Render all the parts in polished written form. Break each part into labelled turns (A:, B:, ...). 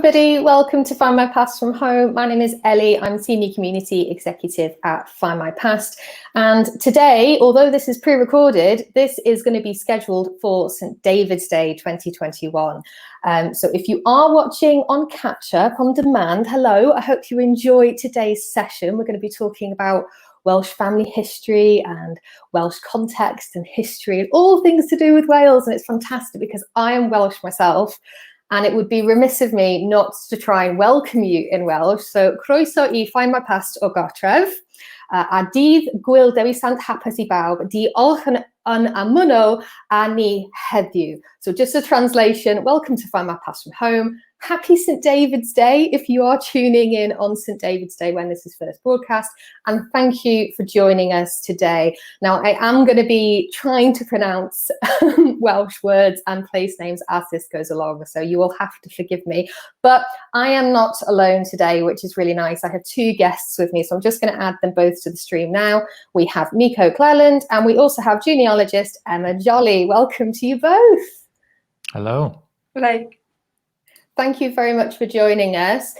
A: everybody, welcome to Find My Past from Home. My name is Ellie, I'm Senior Community Executive at Find My Past. And today, although this is pre-recorded, this is going to be scheduled for St. David's Day 2021. So if you are watching on catch-up, on demand, hello, I hope you enjoy today's session. We're going to be talking about Welsh family history and Welsh context and history, all things to do with Wales. And it's fantastic because I am Welsh myself. And it would be remiss of me not to try and welcome you in Welsh. So, croeso I Find My Past o Gartref. A dydd gwyl dewi sant hapus I bawb, diolch yn amuno a ni heddiw. So just a translation, welcome to Find My Past from Home. Happy St. David's Day if you are tuning in on St. David's Day when this is first broadcast. And thank you for joining us today. Now, I am going to be trying to pronounce Welsh words and place names as this goes along, so you will have to forgive me. But I am not alone today, which is really nice. I have two guests with me, so I'm just going to add them both to the stream now. We have Myko Clelland, and we also have genealogist Emma Jolly. Welcome to you both.
B: Hello.
C: Hello.
A: Thank you very much for joining us.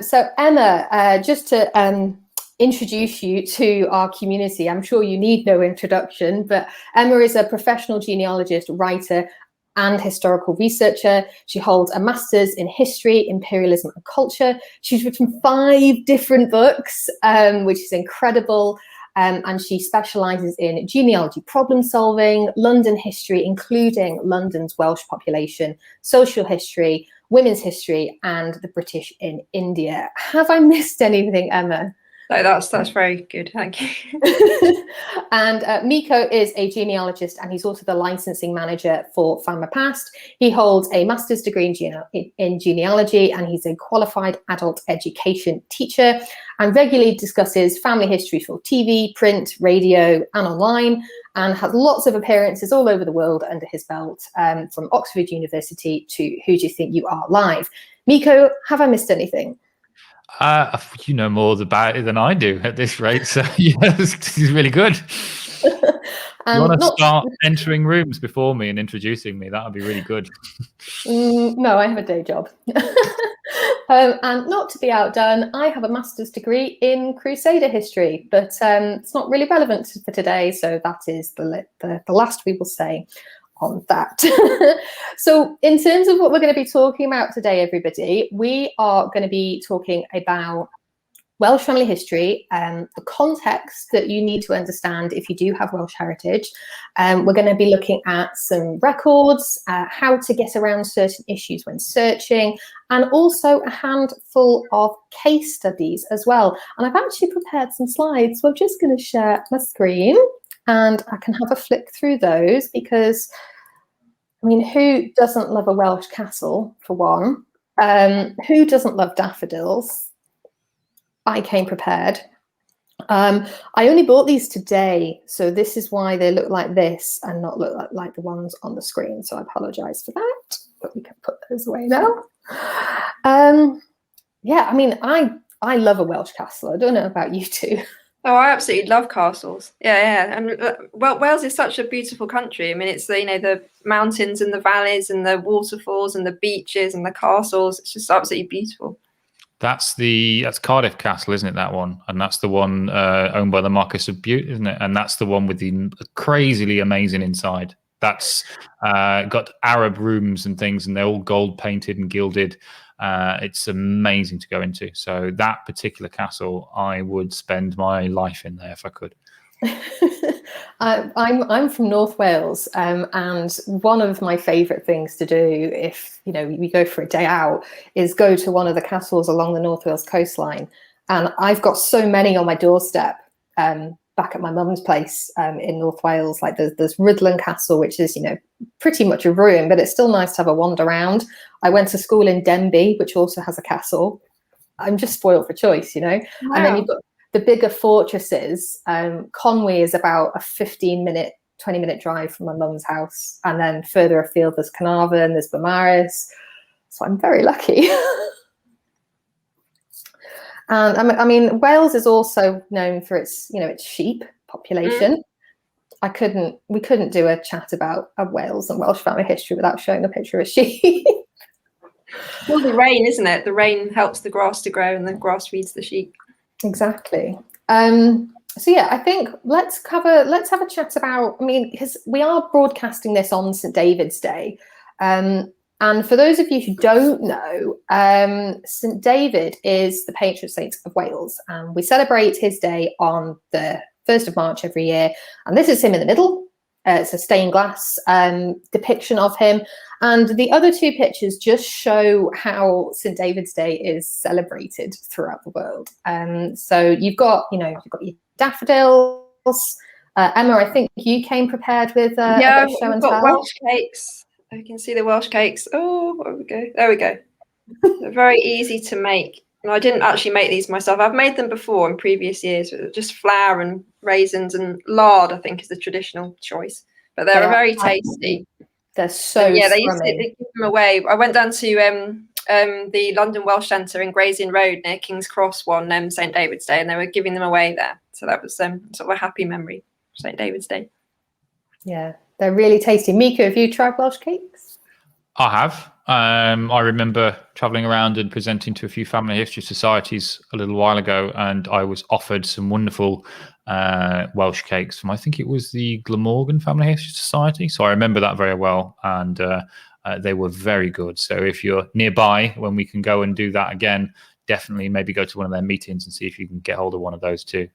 A: So Emma, just to introduce you to our community, I'm sure you need no introduction, but Emma is a professional genealogist, writer, and historical researcher. She holds a master's in history, imperialism, and culture. She's written 5 different books, which is incredible. And she specialises in genealogy problem solving, London history, including London's Welsh population, social history, women's history, and the British in India. Have I missed anything, Emma?
C: No, that's very good, thank you.
A: And Myko is a genealogist, and he's also the licensing manager for Findmypast. He holds a master's degree in genealogy, and he's a qualified adult education teacher, and regularly discusses family history for TV, print, radio, and online, and has lots of appearances all over the world under his belt, from Oxford University to Who Do You Think You Are Live. Myko, have I missed anything?
B: You know more about it than I do at this rate, so yes, this is really good. You want to start entering rooms before me and introducing me? That would be really good.
A: No, I have a day job. And not to be outdone, I have a master's degree in Crusader history, but it's not really relevant for today, so that is the last we will say on that. So in terms of what we're going to be talking about today, everybody, we are going to be talking about Welsh family history, the context that you need to understand if you do have Welsh heritage. We're going to be looking at some records, how to get around certain issues when searching, and also a handful of case studies as well. And I've actually prepared some slides, so I'm just going to share my screen and I can have a flick through those because, I mean, who doesn't love a Welsh castle, for one? Who doesn't love daffodils? I came prepared. I only bought these today, so this is why they look like this and not look like the ones on the screen. So I apologise for that, but we can put those away now. Yeah, I mean, I love a Welsh castle. I don't know about you two.
C: Oh, I absolutely love castles. Yeah. And well, Wales is such a beautiful country. I mean, it's the mountains and the valleys and the waterfalls and the beaches and the castles. It's just absolutely beautiful.
B: That's Cardiff Castle, isn't it? That one, and that's the one owned by the Marquis of Bute, isn't it? And that's the one with the crazily amazing inside. That's got Arab rooms and things, and they're all gold painted and gilded. It's amazing to go into. So that particular castle, I would spend my life in there if I could.
A: I'm from North Wales, and one of my favourite things to do if we go for a day out is go to one of the castles along the North Wales coastline. And I've got so many on my doorstep. Back at my mum's place in North Wales, like there's Rhuddlan Castle, which is pretty much a ruin, but it's still nice to have a wander around. I went to school in Denbigh, which also has a castle. I'm just spoiled for choice,
C: Wow.
A: And then you've got the bigger fortresses. Conwy is about a 15-minute, 20-minute drive from my mum's house, and then further afield there's Carnarvon, there's Beaumaris. So I'm very lucky. And I mean, Wales is also known for its, its sheep population. We couldn't do a chat about Wales and Welsh family history without showing a picture of a sheep.
C: Well, the rain, isn't it? The rain helps the grass to grow, and the grass feeds the sheep.
A: Exactly. So yeah, I think let's have a chat about, I mean, because we are broadcasting this on St. David's Day. And for those of you who don't know, St. David is the patron saint of Wales, and we celebrate his day on the 1st of March every year. And this is him in the middle. It's a stained glass depiction of him. And the other two pictures just show how St. David's Day is celebrated throughout the world. So you've got your daffodils. Emma, I think you came prepared with a bit of show and tell.
C: Welsh cakes. I can see the Welsh cakes. Oh, there we go. There we go. They're very easy to make. And I didn't actually make these myself. I've made them before in previous years, with just flour and raisins and lard, I think, is the traditional choice. But they're very tasty.
A: They're so
C: yeah, they give them away. I went down to the London Welsh Centre in Gray's Inn Road near King's Cross one St. David's Day, and they were giving them away there. So that was sort of a happy memory of St. David's Day.
A: Yeah, they're really tasty. Myko, have you tried Welsh cakes?
B: I have. I remember traveling around and presenting to a few family history societies a little while ago, and I was offered some wonderful Welsh cakes from, I think it was the Glamorgan Family History Society. So I remember that very well, and they were very good. So if you're nearby when we can go and do that again, definitely maybe go to one of their meetings and see if you can get hold of one of those too.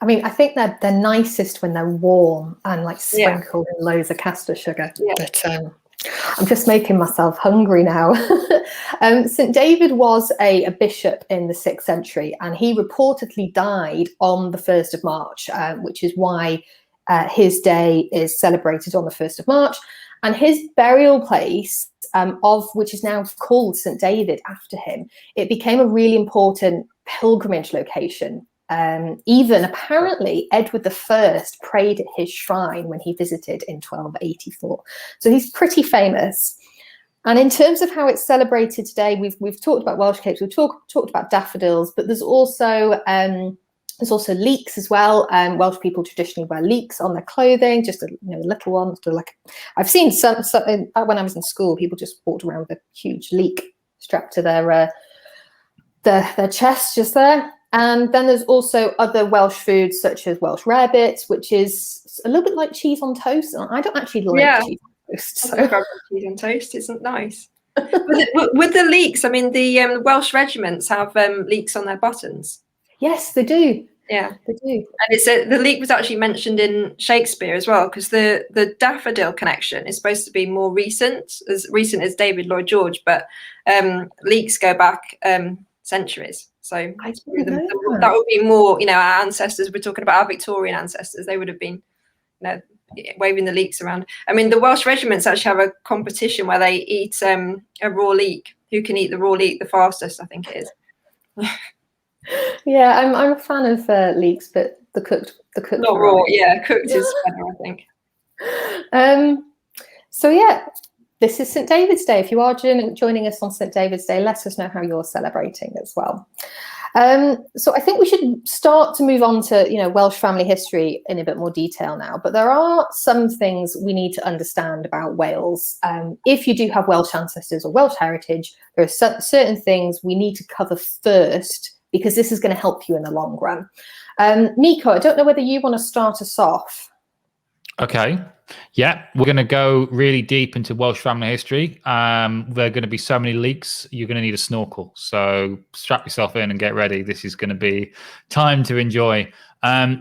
A: I mean, I think they're nicest when they're warm and like sprinkled in loads of caster sugar. Yeah. But I'm just making myself hungry now. St. David was a bishop in the 6th century, and he reportedly died on the 1st of March, which is why his day is celebrated on the 1st of March. And his burial place, which is now called St. David after him, it became a really important pilgrimage location. Even apparently Edward I prayed at his shrine when he visited in 1284. So he's pretty famous. And in terms of how it's celebrated today, we've talked about Welsh cakes, we've talked about daffodils, but there's also leeks as well. Welsh people traditionally wear leeks on their clothing, just little ones. I've seen some when I was in school, people just walked around with a huge leek strapped to their chest just there. And then there's also other Welsh foods such as Welsh rarebit, which is a little bit like cheese on toast. I don't actually like cheese on toast. So.
C: Cheese on toast isn't nice. with the leeks, I mean, the Welsh regiments have leeks on their buttons.
A: Yes, they do.
C: Yeah,
A: they do.
C: And the leek was actually mentioned in Shakespeare as well, because the daffodil connection is supposed to be more recent as David Lloyd George, but leeks go back centuries. So that would be more, our ancestors. We're talking about our Victorian ancestors. They would have been, waving the leeks around. I mean, the Welsh regiments actually have a competition where they eat a raw leek. Who can eat the raw leek the fastest? I think it is.
A: Yeah, I'm a fan of leeks, but the cooked.
C: Not raw. Yeah, cooked is better, I think.
A: So yeah. This is St. David's Day. If you are joining us on St. David's Day, let us know how you're celebrating as well. So I think we should start to move on to Welsh family history in a bit more detail now. But there are some things we need to understand about Wales. If you do have Welsh ancestors or Welsh heritage, there are certain things we need to cover first, because this is going to help you in the long run. Myko, I don't know whether you want to start us off.
B: Okay. Yeah, we're going to go really deep into Welsh family history. There are going to be so many leaks, you're going to need a snorkel. So strap yourself in and get ready. This is going to be time to enjoy.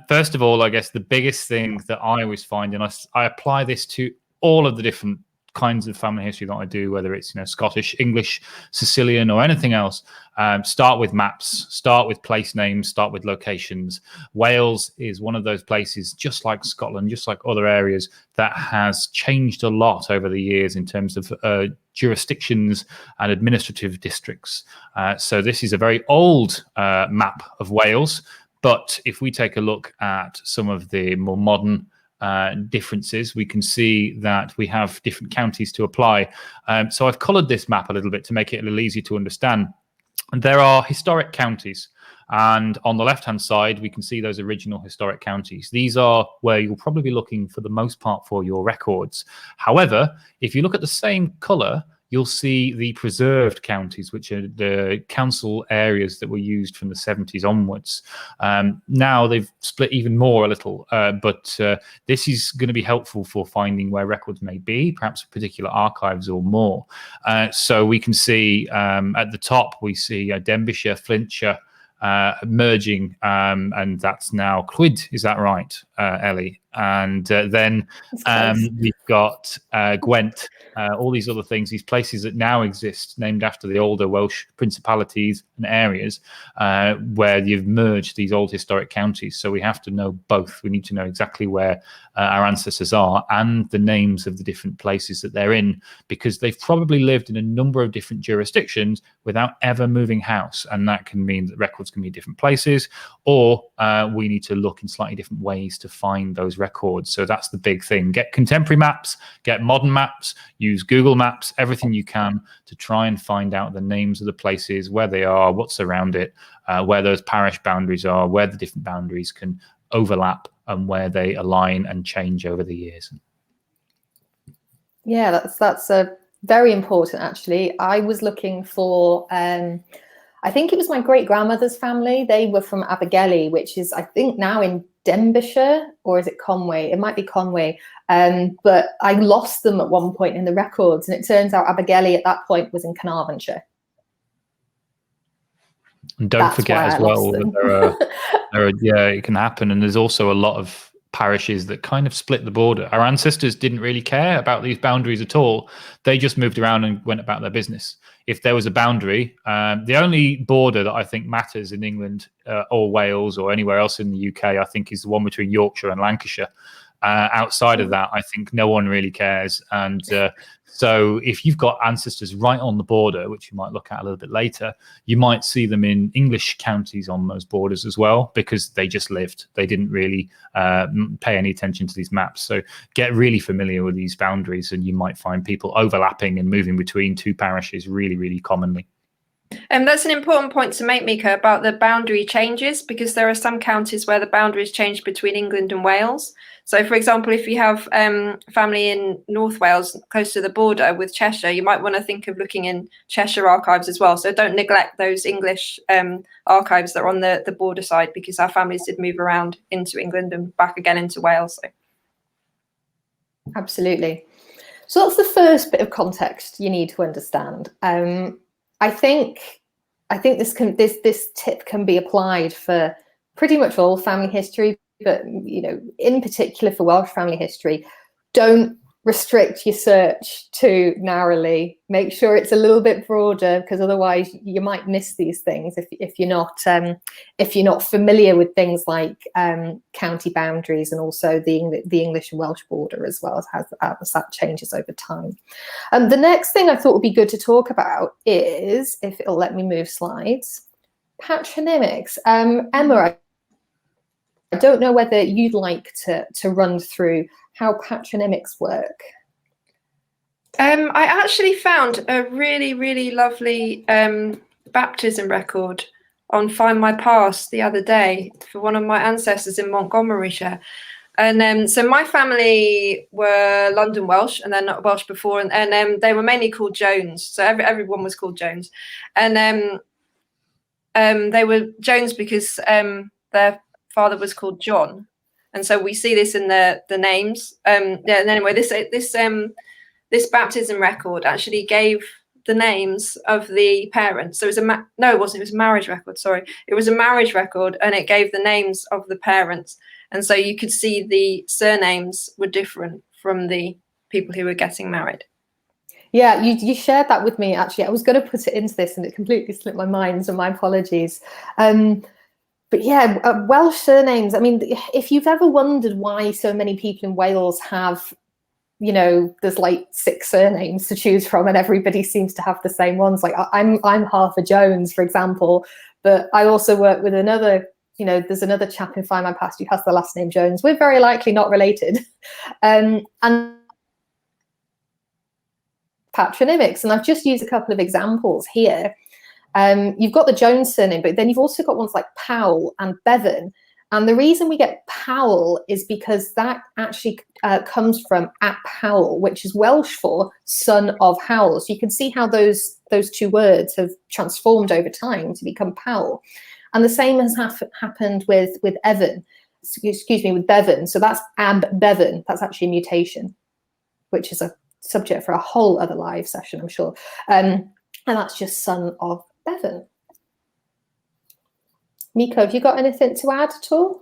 B: First of all, I guess the biggest thing that I always find, and I apply this to all of the different kinds of family history that I do, whether it's Scottish, English, Sicilian, or anything else. Start with maps, start with place names, start with locations. Wales is one of those places, just like Scotland, just like other areas, that has changed a lot over the years in terms of jurisdictions and administrative districts. So this is a very old map of Wales. But if we take a look at some of the more modern differences, we can see that we have different counties to apply. So I've coloured this map a little bit to make it a little easier to understand. And there are historic counties, and on the left-hand side, we can see those original historic counties. These are where you'll probably be looking for the most part for your records. However, if you look at the same colour, you'll see the preserved counties, which are the council areas that were used from the 70s onwards. Now they've split even more a little, but this is going to be helpful for finding where records may be, perhaps particular archives or more. So we can see at the top, we see Denbighshire, Flintshire, merging, and that's now Clwyd. Is that right, Ellie? And then we've got Gwent, all these other things, these places that now exist, named after the older Welsh principalities and areas, where you've merged these old historic counties. So we have to know both. We need to know exactly where our ancestors are and the names of the different places that they're in, because they've probably lived in a number of different jurisdictions without ever moving house. And that can mean that records can be different places, or we need to look in slightly different ways to find those records. So that's the big thing. Get contemporary maps, get modern maps, use Google Maps, everything you can to try and find out the names of the places, where they are, what's around it, where those parish boundaries are, where the different boundaries can overlap, and where they align and change over the years.
A: Yeah, that's a very important, actually. I was looking for, I think it was my great-grandmother's family. They were from Abergele, which is, I think, now in Denbighshire, or is it Conway? It might be Conway. But I lost them at one point in the records, and it turns out Abergele at that point was in Carnarvonshire.
B: And don't forget as well that yeah, it can happen. And there's also a lot of parishes that kind of split the border. Our ancestors didn't really care about these boundaries at all. They just moved around and went about their business. If there was a boundary, the only border that I think matters in England or Wales or anywhere else in the UK, I think, is the one between Yorkshire and Lancashire. Outside of that, I think no one really cares. And so if you've got ancestors right on the border, which you might look at a little bit later, you might see them in English counties on those borders as well, because they just lived. They didn't really pay any attention to these maps. So get really familiar with these boundaries, and you might find people overlapping and moving between two parishes really, really commonly.
C: And that's an important point to make, Myko, about the boundary changes, because there are some counties where the boundaries change between England and Wales. So, for example, if you have family in North Wales, close to the border with Cheshire, you might want to think of looking in Cheshire archives as well. So don't neglect those English archives that are on the border side, because our families did move around into England and back again into Wales. So.
A: Absolutely. So that's the first bit of context you need to understand. I think this tip can be applied for pretty much all family history, but in particular for Welsh family history, don't restrict your search too narrowly. Make sure it's a little bit broader, because otherwise you might miss these things if you're not familiar with things like county boundaries, and also the English and Welsh border, as well as that changes over time. The next thing I thought would be good to talk about is, if it'll let me move slides, patronymics. Emma, I don't know whether you'd like to run through how patronymics work.
C: I actually found a really, really lovely baptism record on Findmypast the other day for one of my ancestors in Montgomeryshire. And so my family were London Welsh, and they're not Welsh before, and they were mainly called Jones. So everyone was called Jones. And they were Jones because their father was called John. And so we see this in the names. And anyway, this baptism record actually gave the names of the parents. So it was no, it wasn't. It was a marriage record. Sorry, it was a marriage record, and it gave the names of the parents. And so you could see the surnames were different from the people who were getting married.
A: Yeah, you shared that with me. Actually, I was going to put it into this, and it completely slipped my mind. So my apologies. But yeah, Welsh surnames. I mean, if you've ever wondered why so many people in Wales have, there's like 6 surnames to choose from, and everybody seems to have the same ones. Like I'm half a Jones, for example, but I also work with another. There's another chap in Findmypast who has the last name Jones. We're very likely not related, and patronymics. And I've just used a couple of examples here. You've got the Jones surname, but then you've also got ones like Powell and Bevan. And the reason we get Powell is because that actually comes from Ap Powell, which is Welsh for son of Howell. So you can see how those two words have transformed over time to become Powell. And the same has happened with Evan, with Bevan. So that's Ab Bevan. That's actually a mutation, which is a subject for a whole other live session, I'm sure. And that's just son of Bevan. Myko, have you got anything to add at all?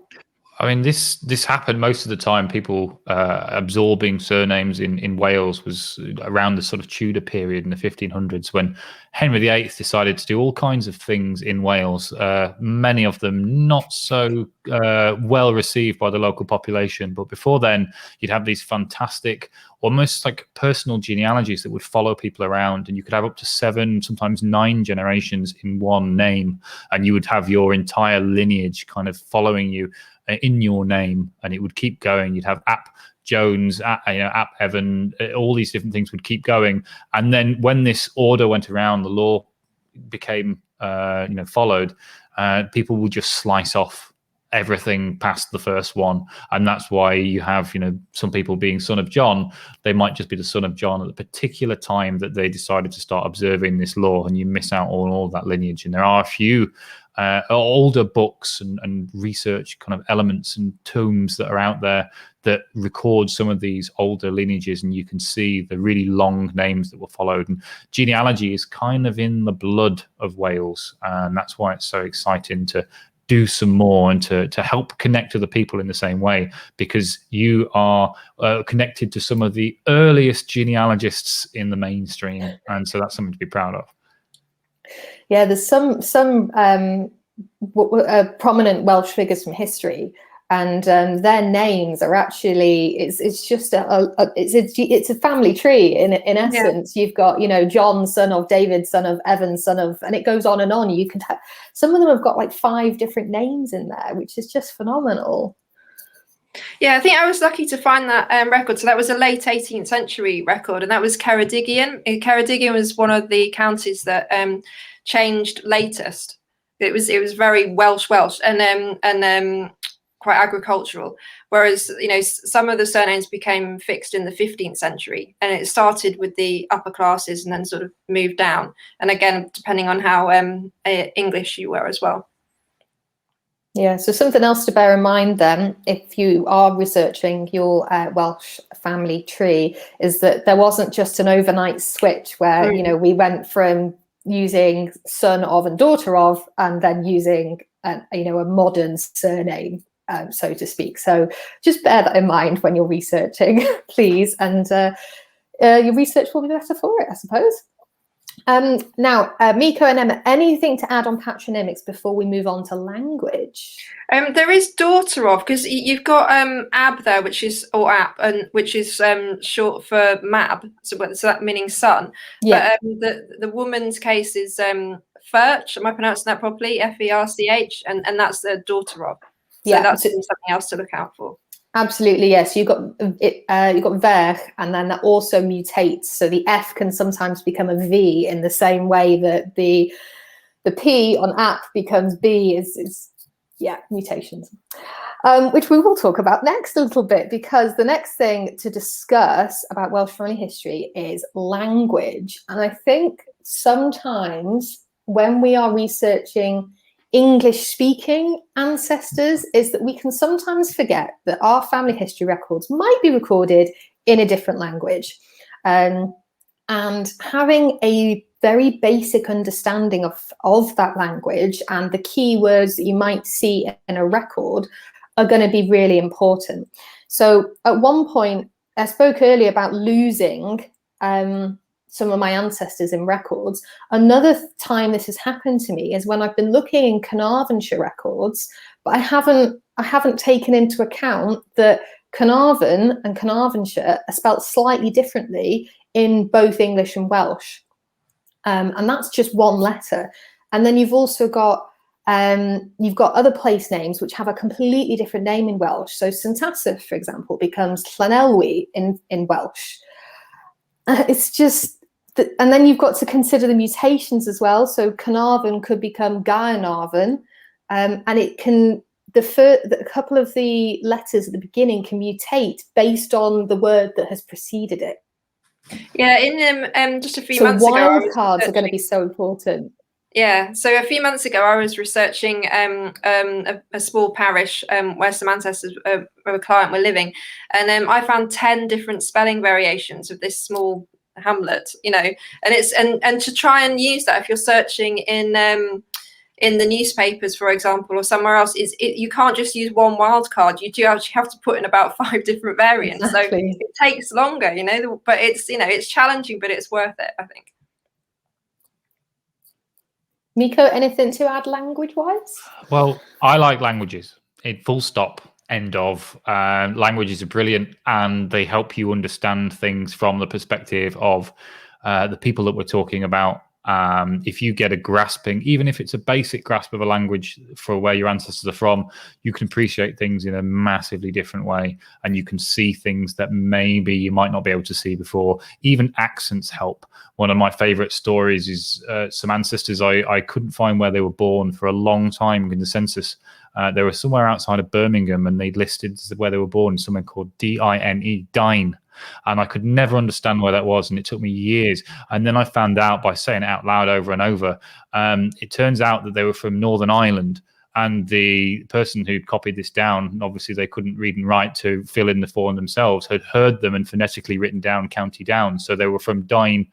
B: I mean, this happened most of the time. People absorbing surnames in Wales was around the sort of Tudor period in the 1500s, when Henry VIII decided to do all kinds of things in Wales, many of them not so well received by the local population. But before then, you'd have these fantastic, almost like personal genealogies that would follow people around, and you could have up to 7, sometimes 9 generations in one name, and you would have your entire lineage kind of following you in your name, and it would keep going. You'd have Ap Jones, Ap Evan, all these different things would keep going. And then when this order went around, the law became followed. People would just slice off everything past the first one, and that's why you have some people being son of John. They might just be the son of John at the particular time that they decided to start observing this law, and you miss out on all that lineage. And there are a few older books and research kind of elements and tomes that are out there that record some of these older lineages, and you can see the really long names that were followed. And genealogy is kind of in the blood of Wales, and that's why it's so exciting to do some more and to help connect to the people in the same way, because you are connected to some of the earliest genealogists in the mainstream, and so that's something to be proud of.
A: Yeah, there's some prominent Welsh figures from history, and their names are actually it's just it's a family tree in essence. Yeah. You've got John, son of David, son of Evan, son of, and it goes on and on. You can some of them have got like 5 different names in there, which is just phenomenal.
C: Yeah, I think I was lucky to find that record. So that was a late 18th century record, and that was Ceredigion. Ceredigion was one of the counties that changed latest. It was very Welsh, and quite agricultural. Whereas some of the surnames became fixed in the 15th century, and it started with the upper classes and then sort of moved down. And again, depending on how English you were as well.
A: Yeah, so something else to bear in mind then, if you are researching your Welsh family tree, is that there wasn't just an overnight switch where, we went from using son of and daughter of, and then using, a modern surname, so to speak. So just bear that in mind when you're researching, please. And your research will be better for it, I suppose. Now, Myko and Emma, anything to add on patronymics before we move on to language?
C: There is daughter of, because you've got Ab there, which is short for Mab, so that meaning son. Yeah. But the woman's case is Ferch. Am I pronouncing that properly? Ferch, and that's the daughter of. So that's something else to look out for.
A: Absolutely, yes. You've got ver, and then that also mutates. So the F can sometimes become a V in the same way that the P on app becomes B. Is mutations, which we will talk about next a little bit, because the next thing to discuss about Welsh family history is language. And I think sometimes when we are researching English-speaking ancestors, is that we can sometimes forget that our family history records might be recorded in a different language. And having a very basic understanding of that language and the keywords that you might see in a record are going to be really important. So at one point, I spoke earlier about losing some of my ancestors in records. Another time this has happened to me is when I've been looking in Carnarvonshire records, but I haven't taken into account that Carnarvon and Carnarvonshire are spelt slightly differently in both English and Welsh. And that's just one letter. And then you've also got other place names which have a completely different name in Welsh. So St Asaph, for example, becomes Llanelwy in Welsh. It's just, and then you've got to consider the mutations as well. So Carnarvon could become Gaernarfon, and it can a couple of the letters at the beginning can mutate based on the word that has preceded it.
C: Yeah, in just a few
A: So
C: months ago,
A: wildcards are going to be so important.
C: Yeah, so a few months ago, I was researching a small parish where some ancestors of a client were living, and I found 10 different spelling variations of this small hamlet. You know, and it's and to try and use that if you're searching in the newspapers, for example, or somewhere else, you can't just use one wildcard. You do actually have to put in about 5 different variants.
A: Exactly.
C: So it takes longer, you know, but it's it's challenging, but it's worth it, I think.
A: Myko, anything to add language-wise?
B: Well, I like languages. Full stop. End of. Languages are brilliant, and they help you understand things from the perspective of the people that we're talking about. If you get a grasping, even if it's a basic grasp of a language for where your ancestors are from, you can appreciate things in a massively different way, and you can see things that maybe you might not be able to see before. Even accents help. One of my favorite stories is some ancestors I couldn't find where they were born for a long time in the census. They were somewhere outside of Birmingham, and they'd listed where they were born, something called Dine, Dine. And I could never understand where that was, and it took me years. And then I found out by saying it out loud over and over. It turns out that they were from Northern Ireland, and the person who'd copied this down, obviously they couldn't read and write to fill in the form themselves, had heard them and phonetically written down County Down. So they were from Dine,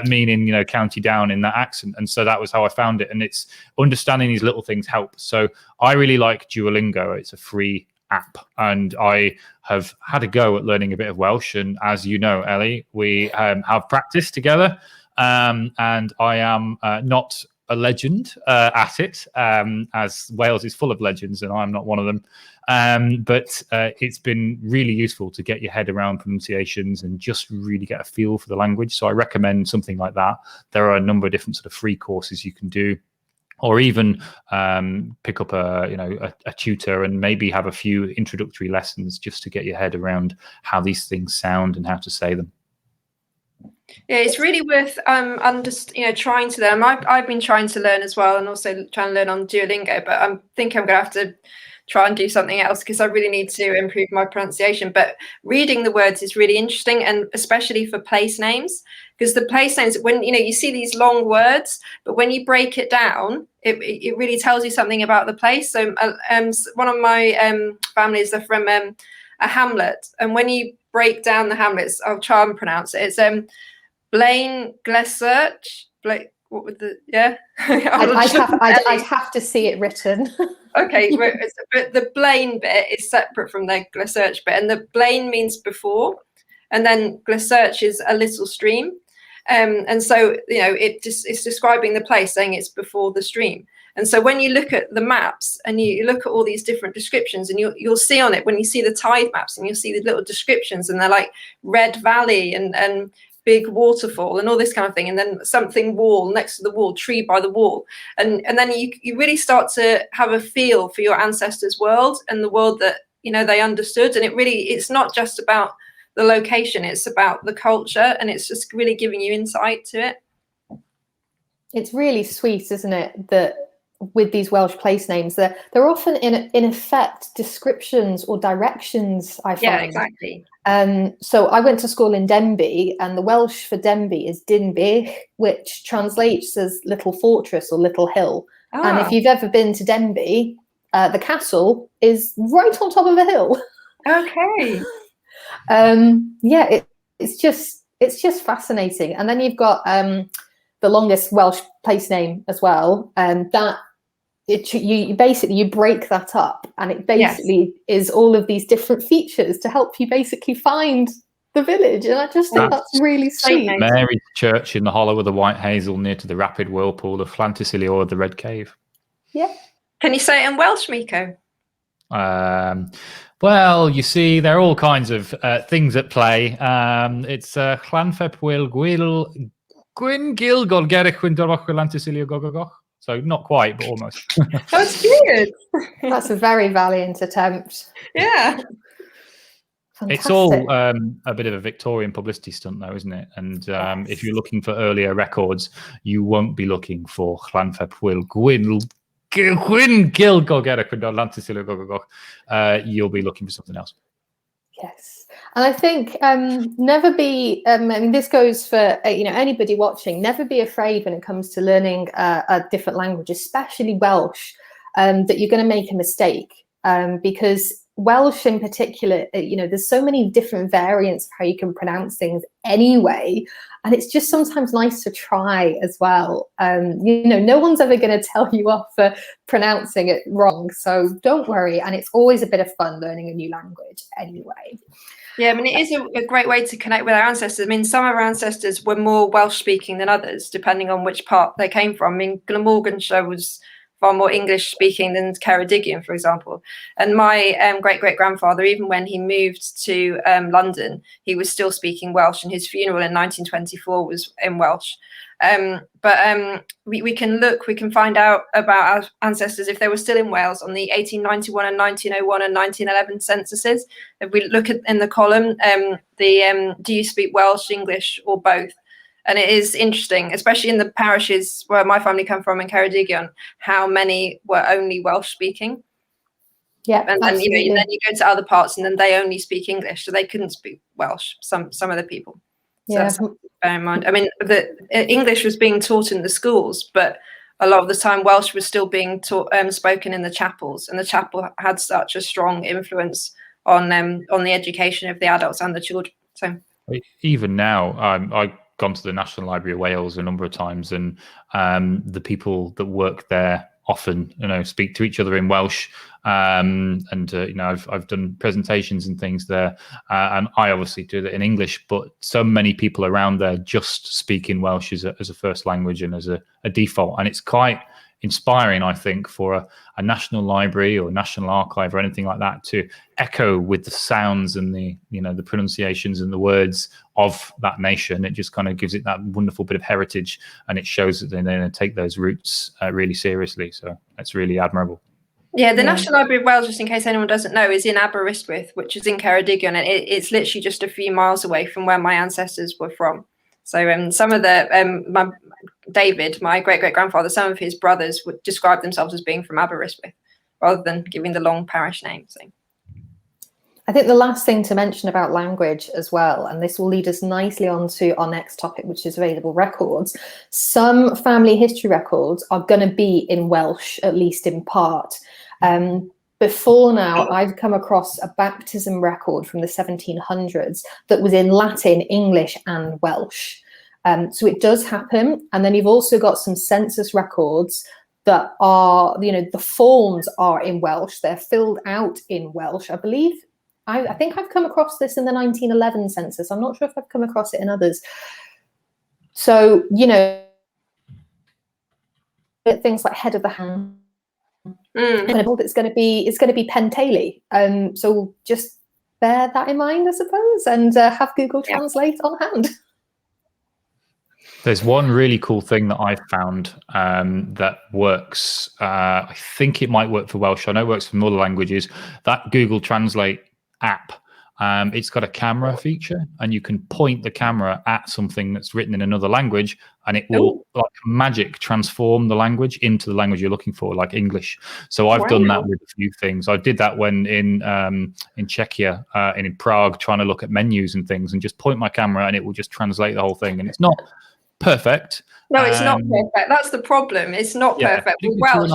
B: meaning, you know, County Down in that accent. And so that was how I found it. And it's understanding these little things help. So I really like Duolingo. It's a free app, and I have had a go at learning a bit of Welsh. And as you know, Ellie, we have practiced together, and I am not a legend at it, as Wales is full of legends and I'm not one of them. But it's been really useful to get your head around pronunciations and just really get a feel for the language. So I recommend something like that. There are a number of different sort of free courses you can do, or even pick up a tutor and maybe have a few introductory lessons just to get your head around how these things sound and how to say them.
C: Yeah, it's really worth trying to learn. I've been trying to learn as well, and also trying to learn on Duolingo. But I'm thinking I'm going to have to try and do something else because I really need to improve my pronunciation. But reading the words is really interesting, and especially for place names, because the place names, when you see these long words, but when you break it down, it really tells you something about the place. So one of my families are from a hamlet, and when you break down the hamlets, I'll try and pronounce it. It's Blaine Glessearch. What would the
A: I'd have to see it written.
C: Okay, but the Blaine bit is separate from the Glessearch bit, and the Blaine means before, and then Glessearch is a little stream, and so it's describing the place, saying it's before the stream. And so when you look at the maps and you look at all these different descriptions, and you'll see on it when you see the tide maps, and you'll see the little descriptions, and they're like Red Valley and big waterfall and all this kind of thing, and then something wall next to the wall, tree by the wall, and then you really start to have a feel for your ancestors' world and the world that they understood. And it's not just about the location, it's about the culture, and it's just really giving you insight to it.
A: It's really sweet, isn't it, that with these Welsh place names, they're often in effect descriptions or directions, I find.
C: Yeah, exactly.
A: So I went to school in Denbigh, and the Welsh for Denbigh is Dinbych, which translates as little fortress or little hill. Oh. And if you've ever been to Denbigh, the castle is right on top of a hill.
C: Okay.
A: It's just fascinating. And then you've got the longest Welsh place name as well, that you break that up, and it basically is all of these different features to help you basically find the village. And I just think that's really sweet.
B: Mary's Church in the hollow of the White Hazel near to the rapid whirlpool of Llantysilio, the Red Cave.
A: Yeah.
C: Can you say it in Welsh, Myko?
B: Well, you see, there are all kinds of things at play. It's Llanfepwyl Gwil Gwyn Gil Golgerich Gwyn Dorwach Llantysilio Gogogoch. So not quite, but almost.
C: That's good.
A: That's a very valiant attempt.
C: Yeah.
A: Fantastic.
B: It's all a bit of a Victorian publicity stunt, though, isn't it? And
A: Yes.
B: If you're looking for earlier records, you won't be looking for Llanfepwyl Gwyn Gwyn Gilgogera, you'll be looking for something else.
A: Yes, and I think never be. I mean, this goes for anybody watching. Never be afraid when it comes to learning a different language, especially Welsh, that you're going to make a mistake, because Welsh in particular, there's so many different variants of how you can pronounce things anyway, and it's just sometimes nice to try as well. No one's ever going to tell you off for pronouncing it wrong, so don't worry. And it's always a bit of fun learning a new language anyway.
C: Yeah, I mean, it is a great way to connect with our ancestors. I mean, some of our ancestors were more Welsh speaking than others, depending on which part they came from. I mean, Glamorganshire was far more English speaking than Ceredigion, for example. And my great-great-grandfather, even when he moved to London, he was still speaking Welsh, and his funeral in 1924 was in Welsh. We can find out about our ancestors if they were still in Wales on the 1891 and 1901 and 1911 censuses. If we look at in the column, do you speak Welsh, English, or both? And it is interesting, especially in the parishes where my family come from in Ceredigion, how many were only Welsh speaking.
A: Yeah,
C: and then then you go to other parts, and then they only speak English, so they couldn't speak Welsh. Some of the people. So
A: yeah.
C: Bear in mind. I mean, the English was being taught in the schools, but a lot of the time Welsh was still being taught, spoken in the chapels, and the chapel had such a strong influence on the education of the adults and the children. So
B: even now, I've gone to the National Library of Wales a number of times, and the people that work there often, speak to each other in Welsh. I've done presentations and things there, and I obviously do that in English, but so many people around there just speak in Welsh as a first language and as a default, and it's quite inspiring, I think, for a national library or national archive or anything like that to echo with the sounds and the the pronunciations and the words of that nation. It just kind of gives it that wonderful bit of heritage, and it shows that they're going to take those roots really seriously. So it's really admirable.
C: Yeah, the National Library of Wales, just in case anyone doesn't know, is in Aberystwyth, which is in Ceredigion, and it's literally just a few miles away from where my ancestors were from. So some of the David, my great-great-grandfather, some of his brothers would describe themselves as being from Aberystwyth, rather than giving the long parish name. So
A: I think the last thing to mention about language as well, and this will lead us nicely on to our next topic, which is available records. Some family history records are going to be in Welsh, at least in part. Before now, I've come across a baptism record from the 1700s that was in Latin, English, and Welsh. So it does happen. And then you've also got some census records that are, the forms are in Welsh. They're filled out in Welsh. I believe, I think I've come across this in the 1911 census. I'm not sure if I've come across it in others. So, things like head of the hand. It's going to be Penteli. So just bear that in mind, I suppose, and have Google Translate on hand.
B: There's one really cool thing that I've found that works. I think it might work for Welsh. I know it works for other languages. That Google Translate app, it's got a camera feature, and you can point the camera at something that's written in another language, and it will, like magic, transform the language into the language you're looking for, like English. So I've done that with a few things. I did that when in Czechia and in Prague, trying to look at menus and things, and just point my camera, and it will just translate the whole thing. And it's not perfect.
C: No, it's not perfect. That's the problem. It's not perfect. With Welsh,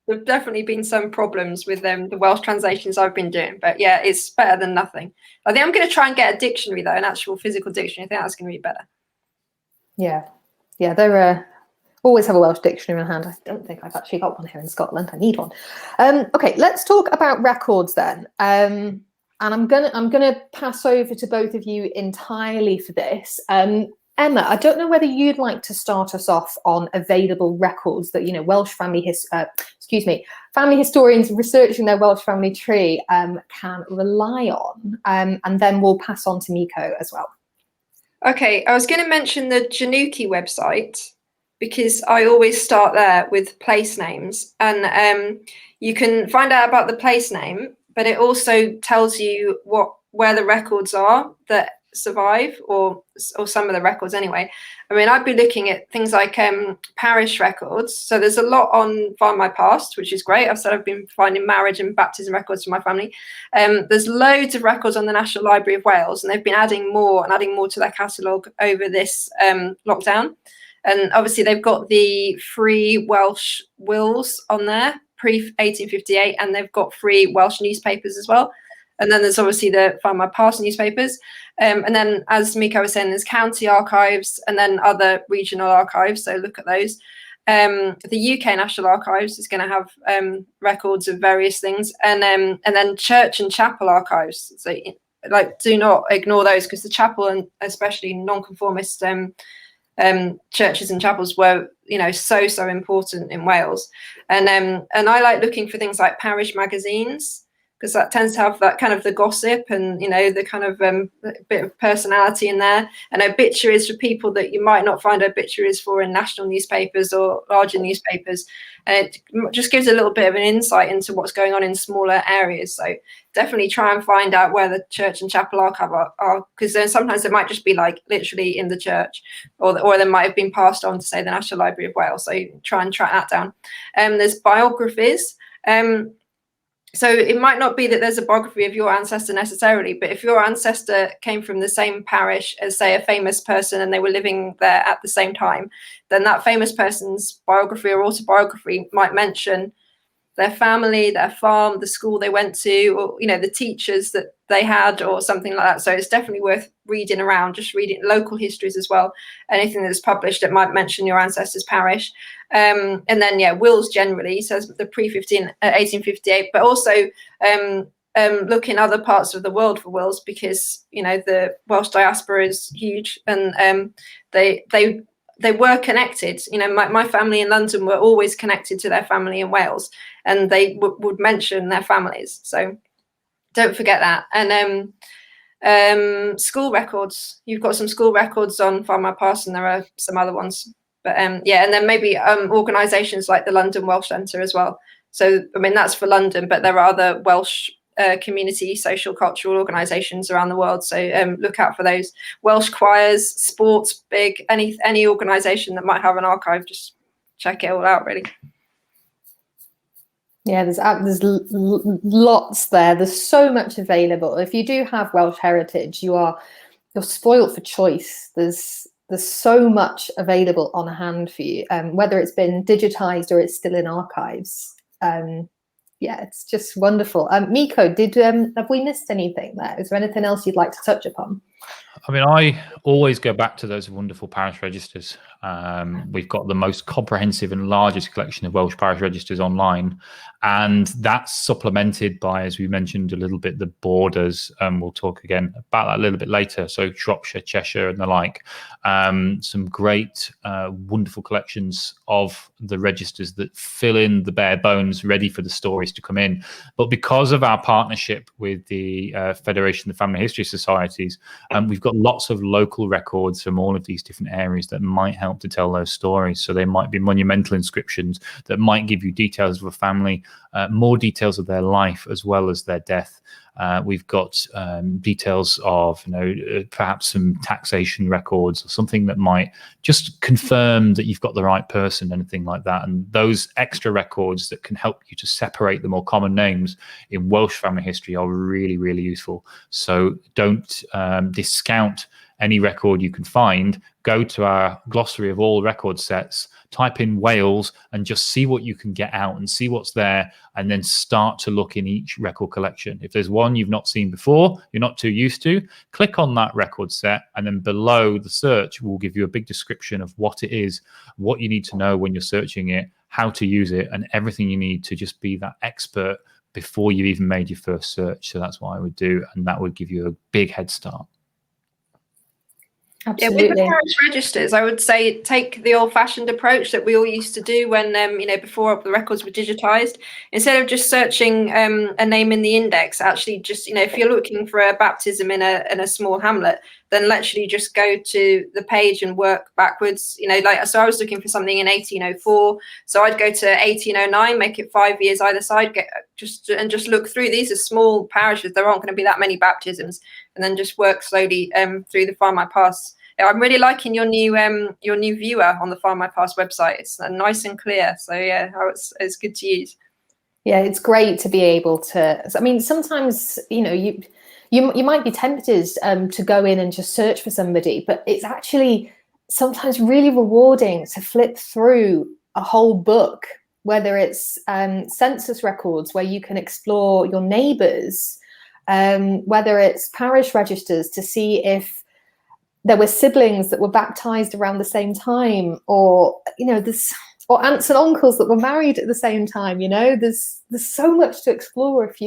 C: there've definitely been some problems with the Welsh translations I've been doing, but yeah, it's better than nothing. I think I'm going to try and get a dictionary though, an actual physical dictionary. I think that's going to be better. Yeah,
A: they're always have a Welsh dictionary in hand. I don't think I've actually got one here in Scotland. I need one. Okay, let's talk about records then. And I'm gonna pass over to both of you entirely for this. Emma, I don't know whether you'd like to start us off on available records that Welsh family historians researching their Welsh family tree can rely on, and then we'll pass on to Myko as well.
C: Okay, I was going to mention the genealogy website because I always start there with place names, and you can find out about the place name, but it also tells you where the records are that survive, or some of the records anyway. I mean, I'd be looking at things like parish records. So there's a lot on Findmypast, which is great. I've been finding marriage and baptism records for my family. There's loads of records on the National Library of Wales, and they've been adding more to their catalogue over this lockdown. And obviously they've got the free Welsh wills on there, pre-1858, and they've got free Welsh newspapers as well. And then there's obviously the Findmypast newspapers. And then, as Myko was saying, there's county archives and then other regional archives. So look at those. The UK National Archives is going to have records of various things. And then church and chapel archives. So like, do not ignore those, because the chapel, and especially nonconformist churches and chapels, were, you know, so important in Wales. And I like looking for things like parish magazines, because that tends to have that kind of the gossip and, you know, the kind of bit of personality in there, and obituaries for people that you might not find obituaries for in national newspapers or larger newspapers. And it just gives a little bit of an insight into what's going on in smaller areas. So definitely try and find out where the church and chapel archive are, because then sometimes they might just be like literally in the church, or they might have been passed on to, say, the National Library of Wales. So try and track that down. There's biographies. So it might not be that there's a biography of your ancestor necessarily, but if your ancestor came from the same parish as, say, a famous person, and they were living there at the same time, then that famous person's biography or autobiography might mention their family, their farm, the school they went to, or, you know, the teachers that they had, or something like that. So it's definitely worth reading around, just reading local histories as well. Anything that's published that might mention your ancestor's parish. And then, yeah, wills generally, says the pre-1858, but also look in other parts of the world for wills, because, you know, the Welsh diaspora is huge, and they were connected. You know, my family in London were always connected to their family in Wales, and they would mention their families. So don't forget that. And school records, you've got some school records on Findmypast, and there are some other ones. But yeah, and then maybe organisations like the London Welsh Centre as well. So, I mean, that's for London, but there are other Welsh community, social, cultural organisations around the world. So look out for those. Welsh choirs, sports, big, any organisation that might have an archive, just check it all out, really.
A: Yeah, there's lots there. There's so much available. If you do have Welsh heritage, you're spoilt for choice. There's so much available on hand for you, whether it's been digitized or it's still in archives. Yeah, it's just wonderful. Myko, have we missed anything there? Is there anything else you'd like to touch upon?
B: I mean, I always go back to those wonderful parish registers. We've got the most comprehensive and largest collection of Welsh parish registers online, and that's supplemented by, as we mentioned a little bit, the borders. We'll talk again about that a little bit later. So Shropshire, Cheshire, and the like. Some great, wonderful collections of the registers that fill in the bare bones, ready for the stories to come in. But because of our partnership with the Federation of Family History Societies, we've got lots of local records from all of these different areas that might help to tell those stories. So they might be monumental inscriptions that might give you details of a family, more details of their life as well as their death. We've got details of, you know, perhaps some taxation records or something that might just confirm that you've got the right person, anything like that. And those extra records that can help you to separate the more common names in Welsh family history are really, really useful. So don't discount any record you can find. Go to our glossary of all record sets, type in Wales, and just see what you can get out and see what's there, and then start to look in each record collection. If there's one you've not seen before, you're not too used to, click on that record set, and then below the search will give you a big description of what it is, what you need to know when you're searching it, how to use it, and everything you need to just be that expert before you've even made your first search. So that's what I would do, and that would give you a big head start.
A: Absolutely.
C: Yeah, with the parish registers, I would say take the old-fashioned approach that we all used to do when, you know, before the records were digitized. Instead of just searching a name in the index, actually just, you know, if you're looking for a baptism in a small hamlet, then literally just go to the page and work backwards. You know, like, so I was looking for something in 1804, so I'd go to 1809, make it 5 years either side, just look through. These are small parishes, there aren't going to be that many baptisms, and then just work slowly through the Find My Past. I'm really liking your new viewer on the Find My Past website. It's nice and clear, so yeah, it's good to use.
A: Yeah, it's great to be able to. I mean, sometimes, you know, you might be tempted to go in and just search for somebody, but it's actually sometimes really rewarding to flip through a whole book, whether it's census records where you can explore your neighbours, whether it's parish registers to see if there were siblings that were baptized around the same time, or, you know, or aunts and uncles that were married at the same time. You know, there's so much to explore if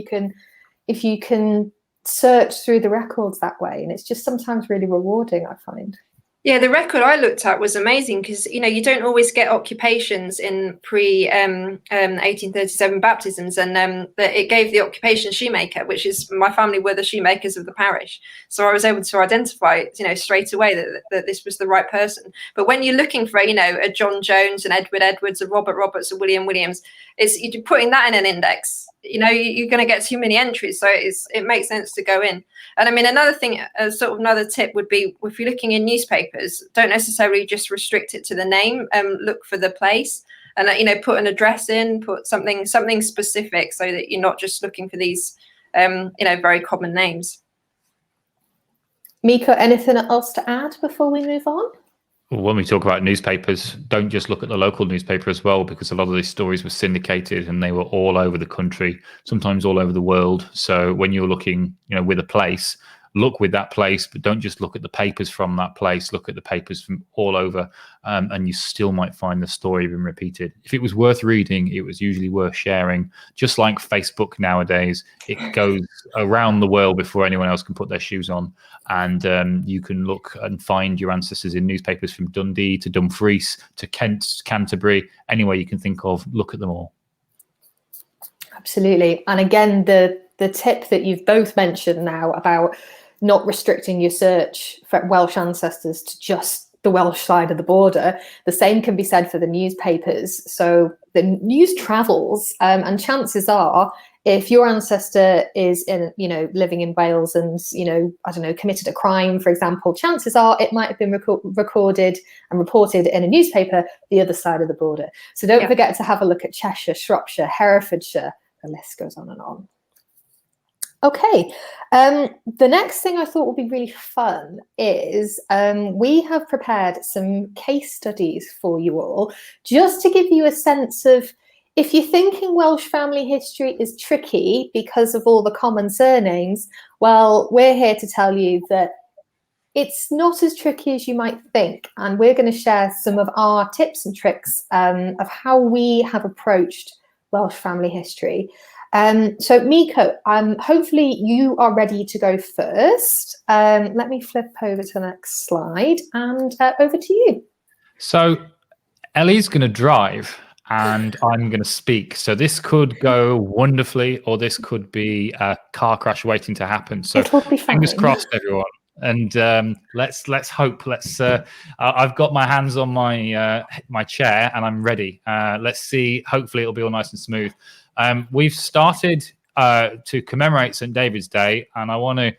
A: you can search through the records that way, and it's just sometimes really rewarding, I find.
C: Yeah, the record I looked at was amazing because, you know, you don't always get occupations in pre 1837 baptisms, and it gave the occupation shoemaker, which is, my family were the shoemakers of the parish. So I was able to identify, you know, straight away that this was the right person. But when you're looking for, you know, a John Jones, an Edward Edwards, a Robert Roberts, a William Williams, you're putting that in an index. You know, you're going to get too many entries, so it makes sense to go in. And I mean, another thing, sort of another tip would be, if you're looking in newspapers, don't necessarily just restrict it to the name. Look for the place, and you know, put an address in, put something specific, so that you're not just looking for these, you know, very common names.
A: Myko, anything else to add before we move on?
B: When we talk about newspapers, don't just look at the local newspaper as well, because a lot of these stories were syndicated and they were all over the country, sometimes all over the world. So when you're looking, you know, with a place, look with that place, but don't just look at the papers from that place. Look at the papers from all over, and you still might find the story being repeated. If it was worth reading, it was usually worth sharing. Just like Facebook nowadays, it goes around the world before anyone else can put their shoes on. And you can look and find your ancestors in newspapers from Dundee to Dumfries to Kent, Canterbury, anywhere you can think of. Look at them all.
A: Absolutely. And again, the tip that you've both mentioned now about not restricting your search for Welsh ancestors to just the Welsh side of the border, the same can be said for the newspapers. So the news travels, and chances are, if your ancestor is in, you know, living in Wales and, you know, I don't know, committed a crime, for example, chances are it might have been recorded and reported in a newspaper the other side of the border. So don't forget to have a look at Cheshire, Shropshire, Herefordshire. The list goes on and on. Okay, the next thing I thought would be really fun is we have prepared some case studies for you all, just to give you a sense of, if you're thinking Welsh family history is tricky because of all the common surnames, well, we're here to tell you that it's not as tricky as you might think. And we're going to share some of our tips and tricks of how we have approached Welsh family history. So Myko, hopefully you are ready to go first. Let me flip over to the next slide, and over to you.
B: So Ellie's going to drive and I'm going to speak. So this could go wonderfully, or this could be a car crash waiting to happen. So
A: it will be fine.
B: Fingers crossed, everyone. And let's hope. I've got my hands on my chair and I'm ready. Let's see. Hopefully it'll be all nice and smooth. We've started to commemorate St. David's Day, and I want to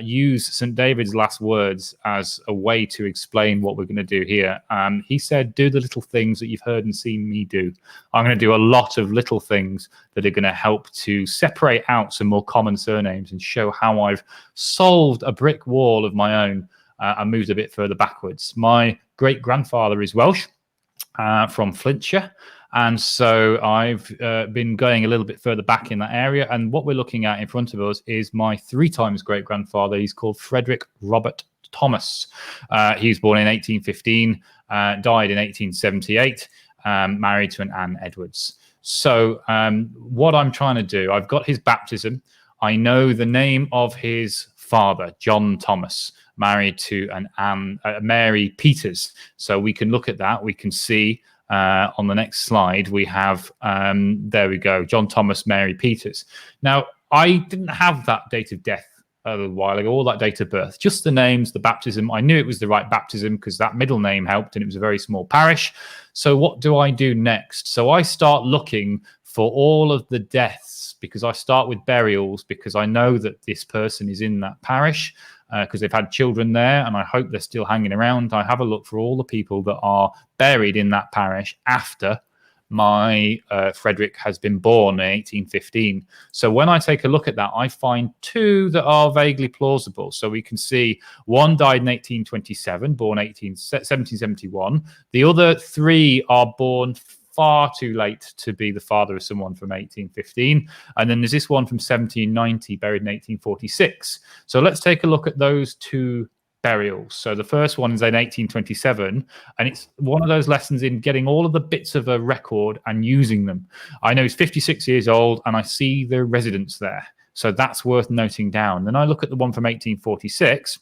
B: use St. David's last words as a way to explain what we're going to do here. He said, do the little things that you've heard and seen me do. I'm going to do a lot of little things that are going to help to separate out some more common surnames and show how I've solved a brick wall of my own and moved a bit further backwards. My great-grandfather is Welsh, from Flintshire. And so I've been going a little bit further back in that area. And what we're looking at in front of us is my 3 times great-grandfather. He's called Frederick Robert Thomas. He was born in 1815, died in 1878, married to an Anne Edwards. So what I'm trying to do, I've got his baptism. I know the name of his father, John Thomas, married to an Mary Peters. So we can look at that. We can see on the next slide, we have, there we go, John Thomas, Mary Peters. Now, I didn't have that date of death a little while ago, all that date of birth, just the names, the baptism. I knew it was the right baptism because that middle name helped, and it was a very small parish. So what do I do next? So I start looking for all of the deaths, because I start with burials, because I know that this person is in that parish, because they've had children there, and I hope they're still hanging around. I have a look for all the people that are buried in that parish after my Frederick has been born in 1815. So when I take a look at that, I find two that are vaguely plausible. So we can see one died in 1827, born 1771. The other three are born far too late to be the father of someone from 1815. And then there's this one from 1790, buried in 1846. So let's take a look at those two burials. So the first one is in 1827, and it's one of those lessons in getting all of the bits of a record and using them. I know he's 56 years old, and I see the residence there. So that's worth noting down. Then I look at the one from 1846,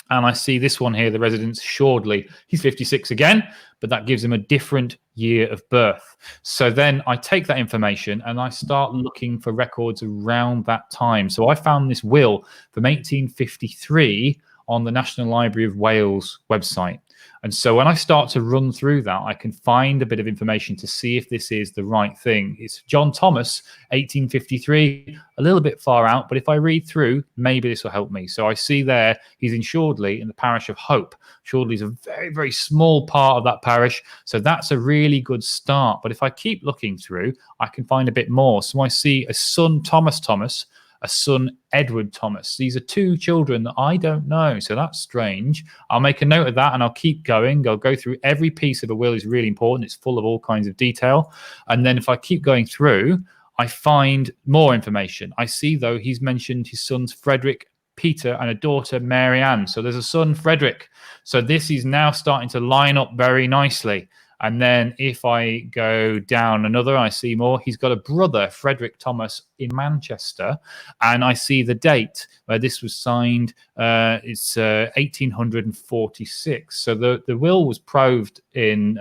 B: and I see this one here, the residence Shordley. He's 56 again, but that gives him a different year of birth. So then I take that information and I start looking for records around that time. So I found this will from 1853 on the National Library of Wales website. And so when I start to run through that, I can find a bit of information to see if this is the right thing. It's John Thomas, 1853, a little bit far out, but if I read through, maybe this will help me. So I see there, he's in Shordley in the parish of Hope. Shordley is a very, very small part of that parish, so that's a really good start. But if I keep looking through, I can find a bit more. So I see a son, Thomas, a son, Edward Thomas. These are two children that I don't know, so that's strange. I'll make a note of that and I'll keep going. I'll go through every piece of a will. Is really important. It's full of all kinds of detail. And then if I keep going through, I find more information. I see, though, he's mentioned his sons Frederick, Peter, and a daughter, Mary Ann. So there's a son, Frederick. So this is now starting to line up very nicely. And then if I go down another, I see more. He's got a brother, Frederick Thomas, in Manchester. And I see the date where this was signed. It's 1846. So the will was proved in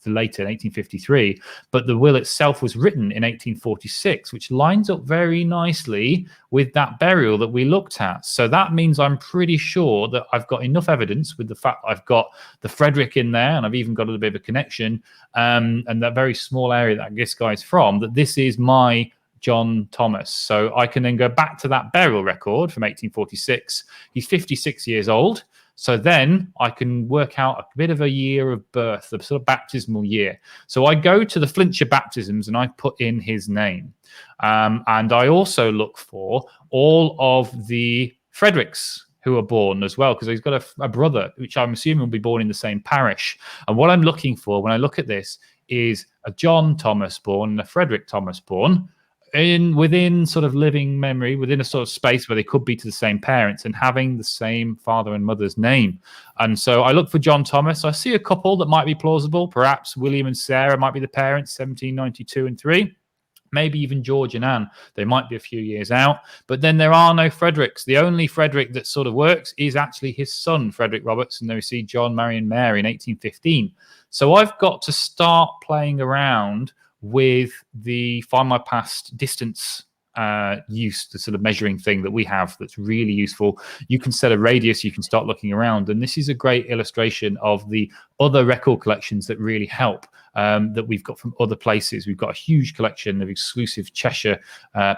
B: later, in 1853. But the will itself was written in 1846, which lines up very nicely with that burial that we looked at. So that means I'm pretty sure that I've got enough evidence with the fact I've got the Frederick in there, and I've even got a little bit of a connection, and that very small area that this guy's from, that this is my John Thomas. So I can then go back to that burial record from 1846. He's 56 years old. So then I can work out a bit of a year of birth, the sort of baptismal year. So I go to the Flintshire baptisms and I put in his name. And I also look for all of the Fredericks who are born as well, because he's got a brother, which I'm assuming will be born in the same parish. And what I'm looking for when I look at this is a John Thomas born and a Frederick Thomas born, within sort of living memory, within a sort of space where they could be to the same parents and having the same father and mother's name. And so I look for John Thomas. I see a couple that might be plausible. Perhaps William and Sarah might be the parents, 1792 and 3. Maybe even George and Anne. They might be a few years out. But then there are no Fredericks. The only Frederick that sort of works is actually his son, Frederick Roberts. And then we see John, Mary and Mary in 1815. So I've got to start playing around with the Findmypast distance use, the sort of measuring thing that we have that's really useful. You can set a radius, you can start looking around, and this is a great illustration of the other record collections that really help, that we've got from other places. We've got a huge collection of exclusive Cheshire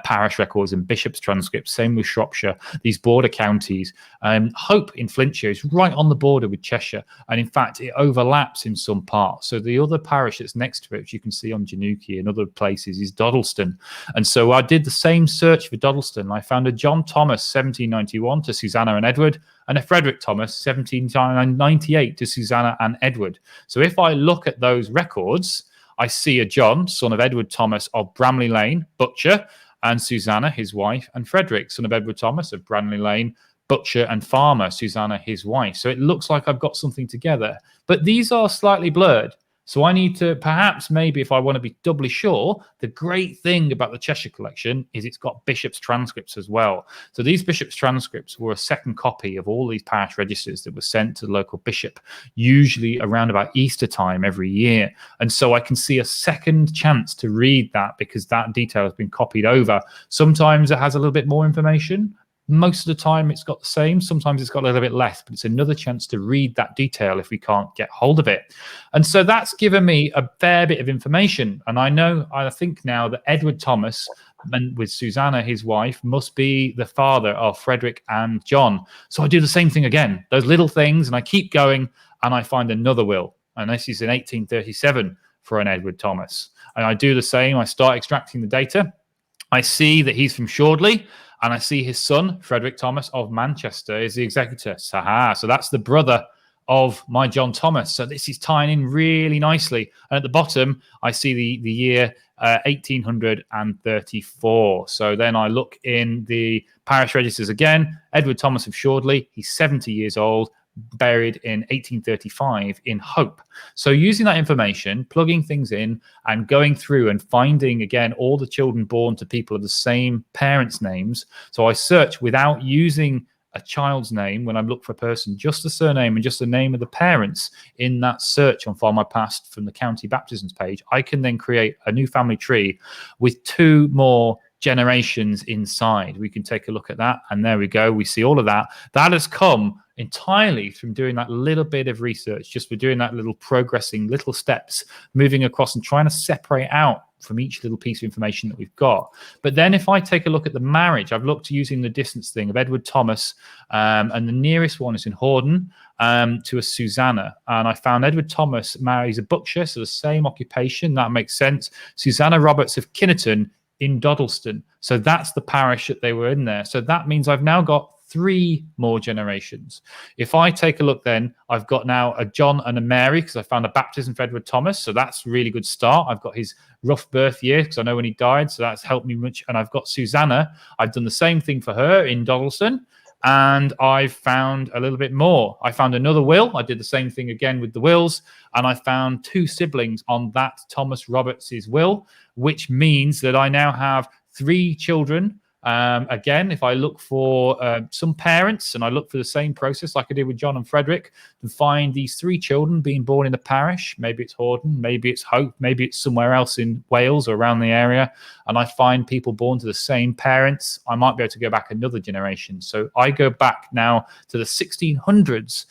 B: parish records and bishops' transcripts, same with Shropshire, these border counties. Hope in Flintshire is right on the border with Cheshire, and in fact it overlaps in some parts. So the other parish that's next to it, which you can see on Genealogist and other places, is Doddleston. And so I did the same search for Doddleston. I found a John Thomas 1791 to Susanna and Edward, and a Frederick Thomas 1798 to Susanna and Edward. So if I look at those records, I see a John, son of Edward Thomas of Bramley Lane, butcher, and Susanna, his wife, and Frederick, son of Edward Thomas of Bramley Lane, butcher and farmer, Susanna, his wife. So it looks like I've got something together, but these are slightly blurred. So I need to perhaps, maybe if I want to be doubly sure, the great thing about the Cheshire collection is it's got bishops' transcripts as well. So these bishops' transcripts were a second copy of all these parish registers that were sent to the local bishop, usually around about Easter time every year. And so I can see a second chance to read that because that detail has been copied over. Sometimes it has a little bit more information, Most of the time it's got the same. Sometimes it's got a little bit less, but it's another chance to read that detail if we can't get hold of it. And so that's given me a fair bit of information. And I think now that Edward Thomas, and with Susanna, his wife, must be the father of Frederick and John. So I do the same thing again, those little things, and I keep going, and I find another will. And this is in 1837 for an Edward Thomas. And I do the same. I start extracting the data. I see that he's from Shordley, and I see his son, Frederick Thomas of Manchester, is the executor. So that's the brother of my John Thomas. So this is tying in really nicely. And at the bottom, I see the year 1834. So then I look in the parish registers again. Edward Thomas of Shordley, he's 70 years old, buried in 1835 in Hope. So using that information, plugging things in and going through and finding again all the children born to people of the same parents' names. So I search without using a child's name when I look for a person, just the surname and just the name of the parents in that search on Findmypast from the county baptisms page. I can then create a new family tree with 2 more generations inside. We can take a look at that, and there we go. We see all of that. That has come entirely from doing that little bit of research, just for doing that little progressing little steps, moving across and trying to separate out from each little piece of information that we've got. But then if I take a look at the marriage, I've looked using the distance thing of Edward Thomas, and the nearest one is in Hordern, to a Susanna. And I found Edward Thomas marries a butcher, so the same occupation. That makes sense. Susanna Roberts of Kinnerton in Doddleston. So that's the parish that they were in there. So that means I've now got 3 more generations. If I take a look, then I've got now a John and a Mary, because I found a baptism for Edward Thomas. So that's a really good start. I've got his rough birth year because I know when he died. So that's helped me much. And I've got Susanna. I've done the same thing for her in Doddleston. And I've found a little bit more. I found another will. I did the same thing again with the wills. And I found 2 siblings on that Thomas Roberts's will, which means that I now have 3 children. Again, if I look for some parents, and I look for the same process like I did with John and Frederick, to find these 3 children being born in the parish. Maybe it's Hordern, maybe it's Hope, maybe it's somewhere else in Wales or around the area, and I find people born to the same parents, I might be able to go back another generation. So I go back now to the 1600s,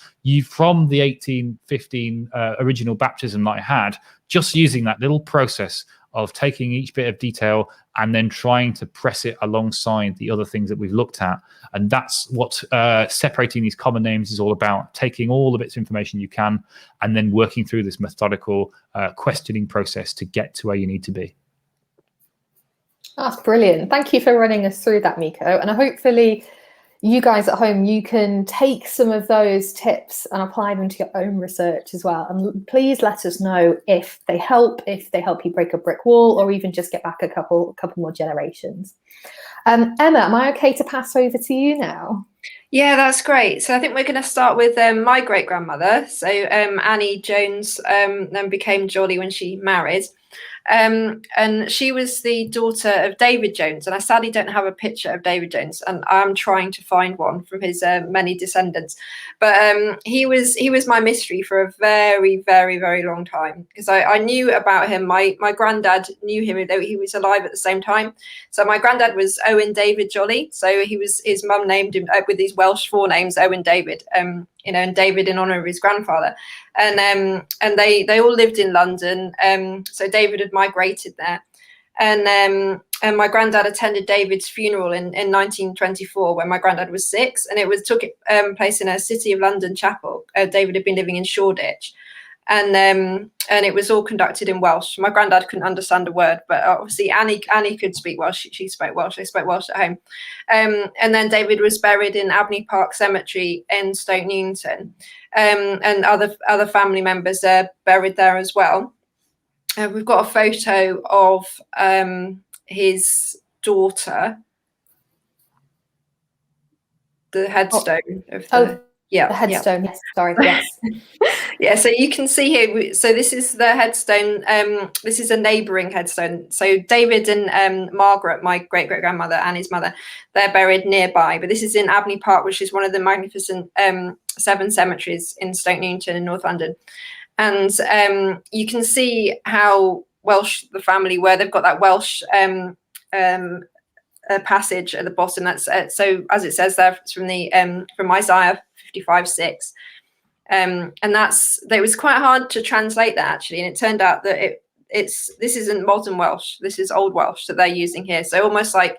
B: from the 1815 original baptism that I had, just using that little process of taking each bit of detail and then trying to press it alongside the other things that we've looked at. And that's what separating these common names is all about, taking all the bits of information you can and then working through this methodical questioning process to get to where you need to be.
A: That's brilliant. Thank you for running us through that, Myko. And hopefully you guys at home, you can take some of those tips and apply them to your own research as well. And please let us know if they help you break a brick wall, or even just get back a couple more generations. Emma, am I okay to pass over to you now?
C: Yeah, that's great. So I think we're going to start with my great-grandmother. So Annie Jones then became Jolly when she married. And she was the daughter of David Jones, and I sadly don't have a picture of David Jones, and I'm trying to find one from his many descendants. But he was my mystery for a very, very, very long time, because I knew about him. My granddad knew him, though he was alive at the same time. So my granddad was Owen David Jolly, so his mum named him with these Welsh forenames, Owen David. And David in honor of his grandfather, and they all lived in London. So David had migrated there, and my granddad attended David's funeral in 1924 when my granddad was 6, and it took place in a City of London chapel. David had been living in Shoreditch, and it was all conducted in Welsh. My granddad couldn't understand a word, but obviously Annie could speak Welsh. She spoke Welsh. They spoke Welsh at home. And then David was buried in Abney Park Cemetery in Stoke Newington, and other family members are buried there as well. We've got a photo of his daughter, the headstone of the. Yeah,
A: the headstone. Yeah. Yes, sorry. Yes.
C: Yeah, so you can see here. So this is the headstone. This is a neighbouring headstone. So David and Margaret, my great-great-grandmother, Annie's mother, they're buried nearby. But this is in Abney Park, which is one of the magnificent 7 cemeteries in Stoke Newington in North London. And you can see how Welsh the family were. They've got that Welsh passage at the bottom. That's so as it says there, it's from Isaiah 55:6, and it was quite hard to translate that actually, and it turned out that this isn't modern Welsh, this is Old Welsh that they're using here. So almost like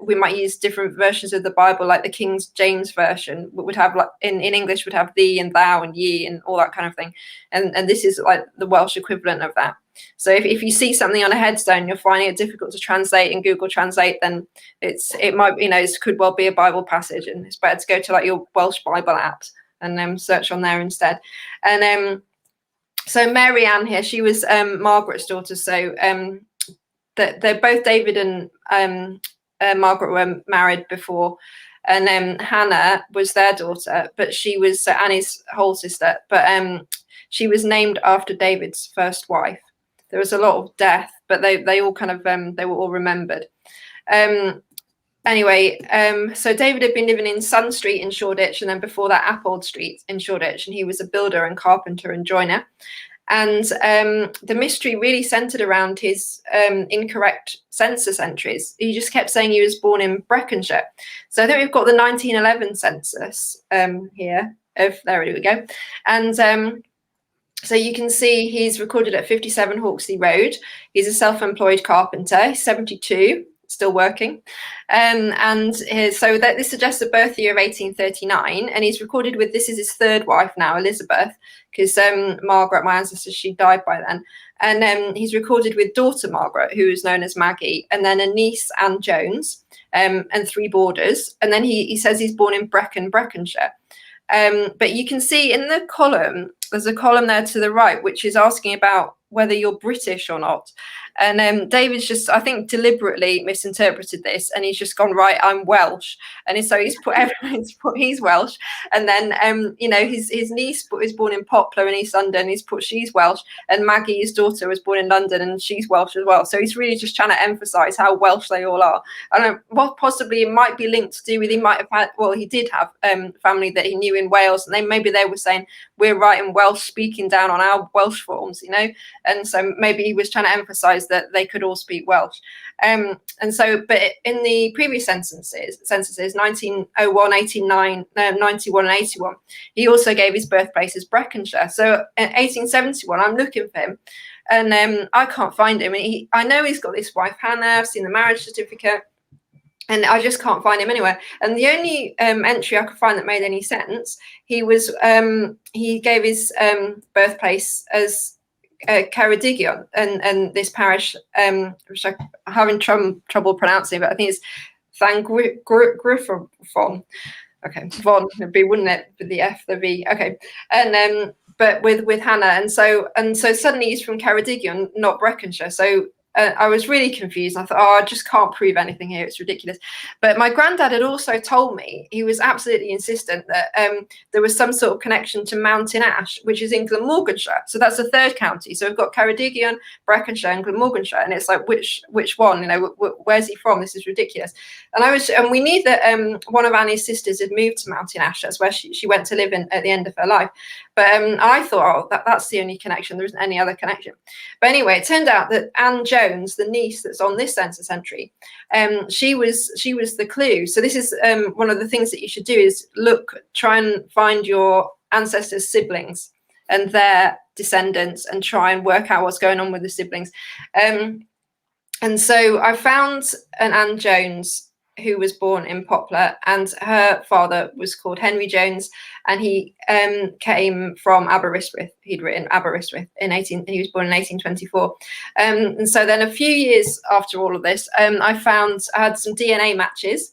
C: we might use different versions of the Bible, like the King James version would have, like in English would have thee and thou and ye and all that kind of thing, and this is like the Welsh equivalent of that. So if you see something on a headstone, you're finding it difficult to translate in Google Translate, then it might, it could well be a Bible passage, and it's better to go to like your Welsh Bible app and search on there instead. And so Mary Ann here, she was Margaret's daughter. So they're both David and Margaret were married before, and Hannah was their daughter, but she was Annie's whole sister, but she was named after David's first wife. There was a lot of death, but they all kind of they were all remembered. Anyway, so David had been living in Sun Street in Shoreditch, and then before that Appold Street in Shoreditch, and he was a builder and carpenter and joiner. And the mystery really centered around his incorrect census entries. He just kept saying he was born in Breconshire. So I think we've got the 1911 census here. There we go. And so you can see he's recorded at 57 Hawksley Road. He's a self-employed carpenter. He's 72, still working. So this suggests a birth year of 1839. And he's recorded with, this is his third wife now, Elizabeth, because Margaret, my ancestor, she died by then. And he's recorded with daughter Margaret, who is known as Maggie, and then a niece, Anne Jones, and 3 boarders. And then he says he's born in Breconshire. But you can see in the column, there's a column there to the right, which is asking about whether you're British or not. And David's just, I think, deliberately misinterpreted this, and he's just gone, right, I'm Welsh. And so he's put he's Welsh. And then, his niece was born in Poplar in East London. He's put she's Welsh. And Maggie, his daughter, was born in London, and she's Welsh as well. So he's really just trying to emphasize how Welsh they all are. I don't know, what possibly it might be linked to do with, he might have had, well, he did have family that he knew in Wales, and maybe they were saying, we're writing Welsh, speaking down on our Welsh forms, and so maybe he was trying to emphasize that they could all speak Welsh. And so, but in the previous censuses 1901, 89, 91 and 81, he also gave his birthplace as Breconshire. So in 1871, I'm looking for him, and I can't find him. And I know he's got this wife, Hannah. I've seen the marriage certificate, and I just can't find him anywhere. And the only entry I could find that made any sense, he gave his birthplace as Ceredigion, and this parish, which I'm having trouble pronouncing, but I think it's Llangryfon. Okay, Von would be, wouldn't it? With the F, the V. Okay, and but with Hannah, and so suddenly he's from Ceredigion, not Breconshire. So I was really confused. I thought, I just can't prove anything here. It's ridiculous. But my granddad had also told me, he was absolutely insistent that there was some sort of connection to Mountain Ash, which is in Glamorganshire. So that's the third county. So we've got Ceredigion, Breconshire, and Glamorganshire. And it's like, which one? Where's he from? This is ridiculous. And we knew that one of Annie's sisters had moved to Mountain Ash. That's where she went to live at the end of her life. But I thought, that's the only connection. There isn't any other connection. But anyway, it turned out that Anne Jones, the niece that's on this census entry, she was the clue. So this is one of the things that you should do is try and find your ancestors' siblings and their descendants and try and work out what's going on with the siblings. And so I found an Anne Jones who was born in Poplar, and her father was called Henry Jones, and he came from Aberystwyth. He'd written Aberystwyth he was born in 1824. And so then a few years after all of this, I had some DNA matches,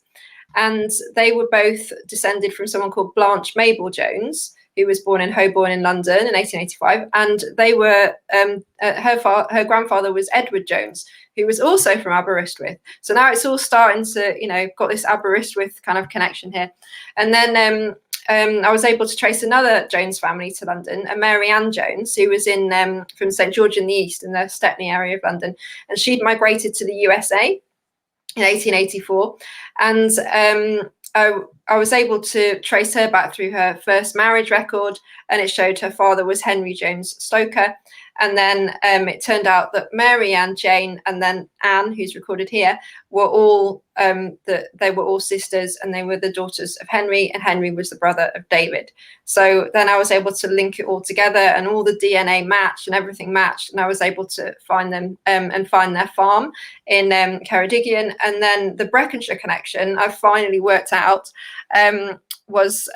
C: and they were both descended from someone called Blanche Mabel Jones, who was born in Holborn in London in 1885, and they were her grandfather was Edward Jones, who was also from Aberystwyth. So now it's all starting to, got this Aberystwyth kind of connection here. And then I was able to trace another Jones family to London, a Mary Ann Jones, who was from St George in the East in the Stepney area of London, and she'd migrated to the USA in 1884, and I was able to trace her back through her first marriage record, and it showed her father was Henry Jones Stoker, And then it turned out that Mary and Jane and then Anne, who's recorded here, were all they were all sisters, and they were the daughters of Henry, and Henry was the brother of David. So then I was able to link it all together, and all the DNA matched and everything matched, and I was able to find them and find their farm in Ceredigion. And then the Breconshire connection I finally worked out was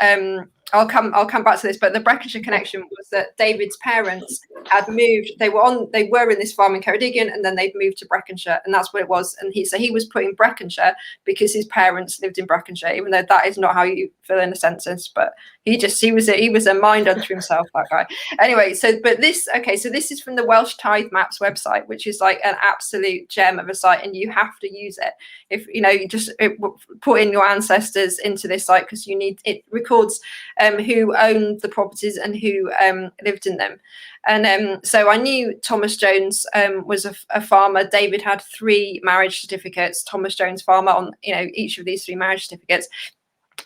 C: I'll come back to this, but the Breconshire connection was that David's parents had moved. They were in this farm in Ceredigion, and then they'd moved to Breconshire, and that's what it was. And he was put in Breconshire because his parents lived in Breconshire, even though that is not how you fill in a census. But he was a mind unto himself, that guy. Anyway, so this is from the Welsh Tithe Maps website, which is like an absolute gem of a site, and you have to use it. If you just put in your ancestors into this site, because it records who owned the properties and who lived in them. And so I knew Thomas Jones was a farmer. David had 3 marriage certificates. Thomas Jones farmer on each of these 3 marriage certificates.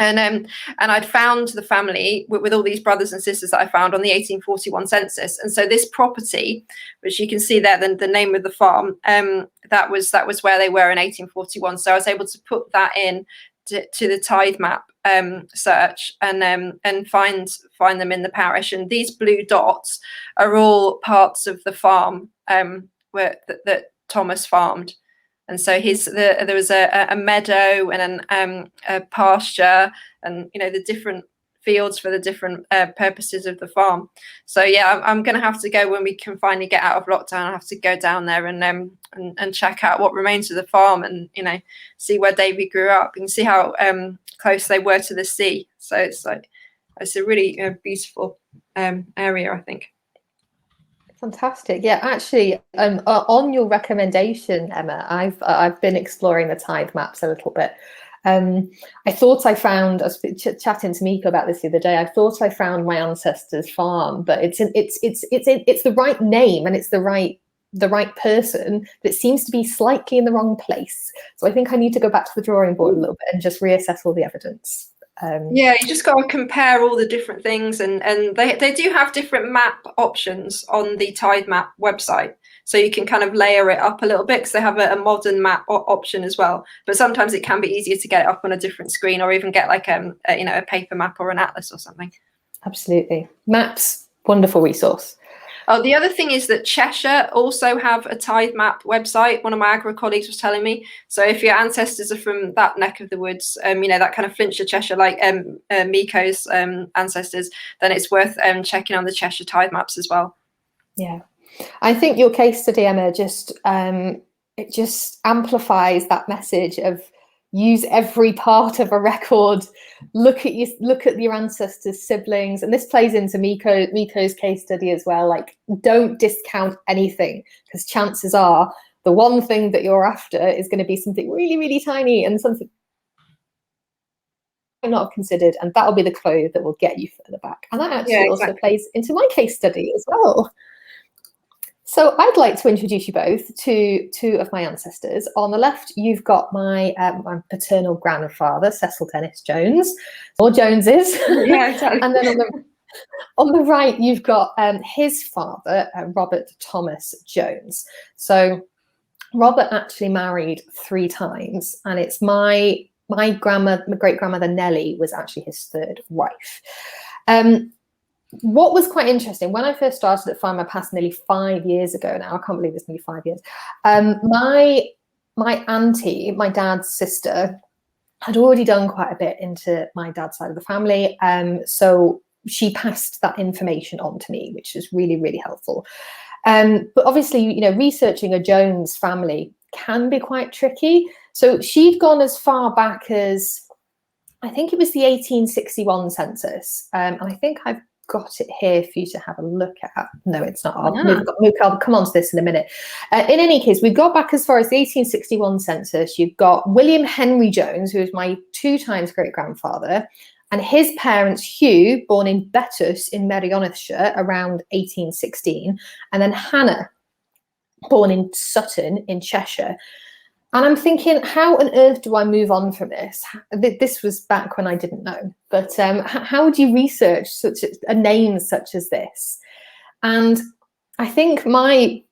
C: And I'd found the family with all these brothers and sisters that I found on the 1841 census. And so this property, which you can see there, the name of the farm, that was where they were in 1841. So I was able to put that in to the tithe map search and find them in the parish. And these blue dots are all parts of the farm that Thomas farmed. And so there was a meadow and a pasture, and the different fields for the different purposes of the farm. So yeah, I'm going to have to go when we can finally get out of lockdown. I have to go down there and check out what remains of the farm, and see where David grew up and see how close they were to the sea. So it's a really beautiful area, I think.
A: Fantastic. Yeah, actually, on your recommendation, Emma, I've been exploring the tithe maps a little bit. I thought I found, I was chatting to Myko about this the other day, I thought I found my ancestors' farm, but it's the right name, and it's the right person, but it seems to be slightly in the wrong place. So I think I need to go back to the drawing board a little bit and just reassess all the evidence.
C: Yeah, you just got to compare all the different things, and they do have different map options on the tithe map website, so you can kind of layer it up a little bit, because they have a modern map option as well. But sometimes it can be easier to get it up on a different screen, or even get like a paper map or an atlas or something. Absolutely.
A: Maps, wonderful resource.
C: Oh, the other thing is that Cheshire also have a tithe map website. One of my agri colleagues was telling me. So if your ancestors are from that neck of the woods, that kind of Flintshire, Cheshire, like Myko's ancestors, then it's worth checking on the Cheshire tithe maps as well.
A: Yeah, I think your case study, Emma, it just amplifies that message of use every part of a record. Look at your ancestors' siblings, and this plays into Myko's case study as well. Like, don't discount anything, because chances are the one thing that you're after is going to be something really, really tiny and something you not have considered, and that'll be the clue that will get you further back. And that actually also plays into my case study as well. So I'd like to introduce you both to 2 of my ancestors. On the left, you've got my paternal grandfather, Cecil Dennis Jones, or Joneses.
C: Yeah, exactly.
A: And then on the right, you've got his father, Robert Thomas Jones. So Robert actually married 3 times, and it's my great-grandmother Nellie was actually his 3rd wife. What was quite interesting, when I first started at Findmypast nearly 5 years ago now, I can't believe it's nearly 5 years, my auntie, my dad's sister, had already done quite a bit into my dad's side of the family. So she passed that information on to me, which is really, really helpful. But obviously, researching a Jones family can be quite tricky. So she'd gone as far back as, I think it was the 1861 census. And I think I've got it here for you to have a look at. No, it's not. I'll come on to this in a minute. In any case, we've got back as far as the 1861 census. You've got William Henry Jones, who is my 2 times great-grandfather, and his parents, Hugh, born in Betws in Merionethshire around 1816, and then Hannah, born in Sutton in Cheshire. And I'm thinking, how on earth do I move on from this? This was back when I didn't know. But how would you research such a name such as this? And I think my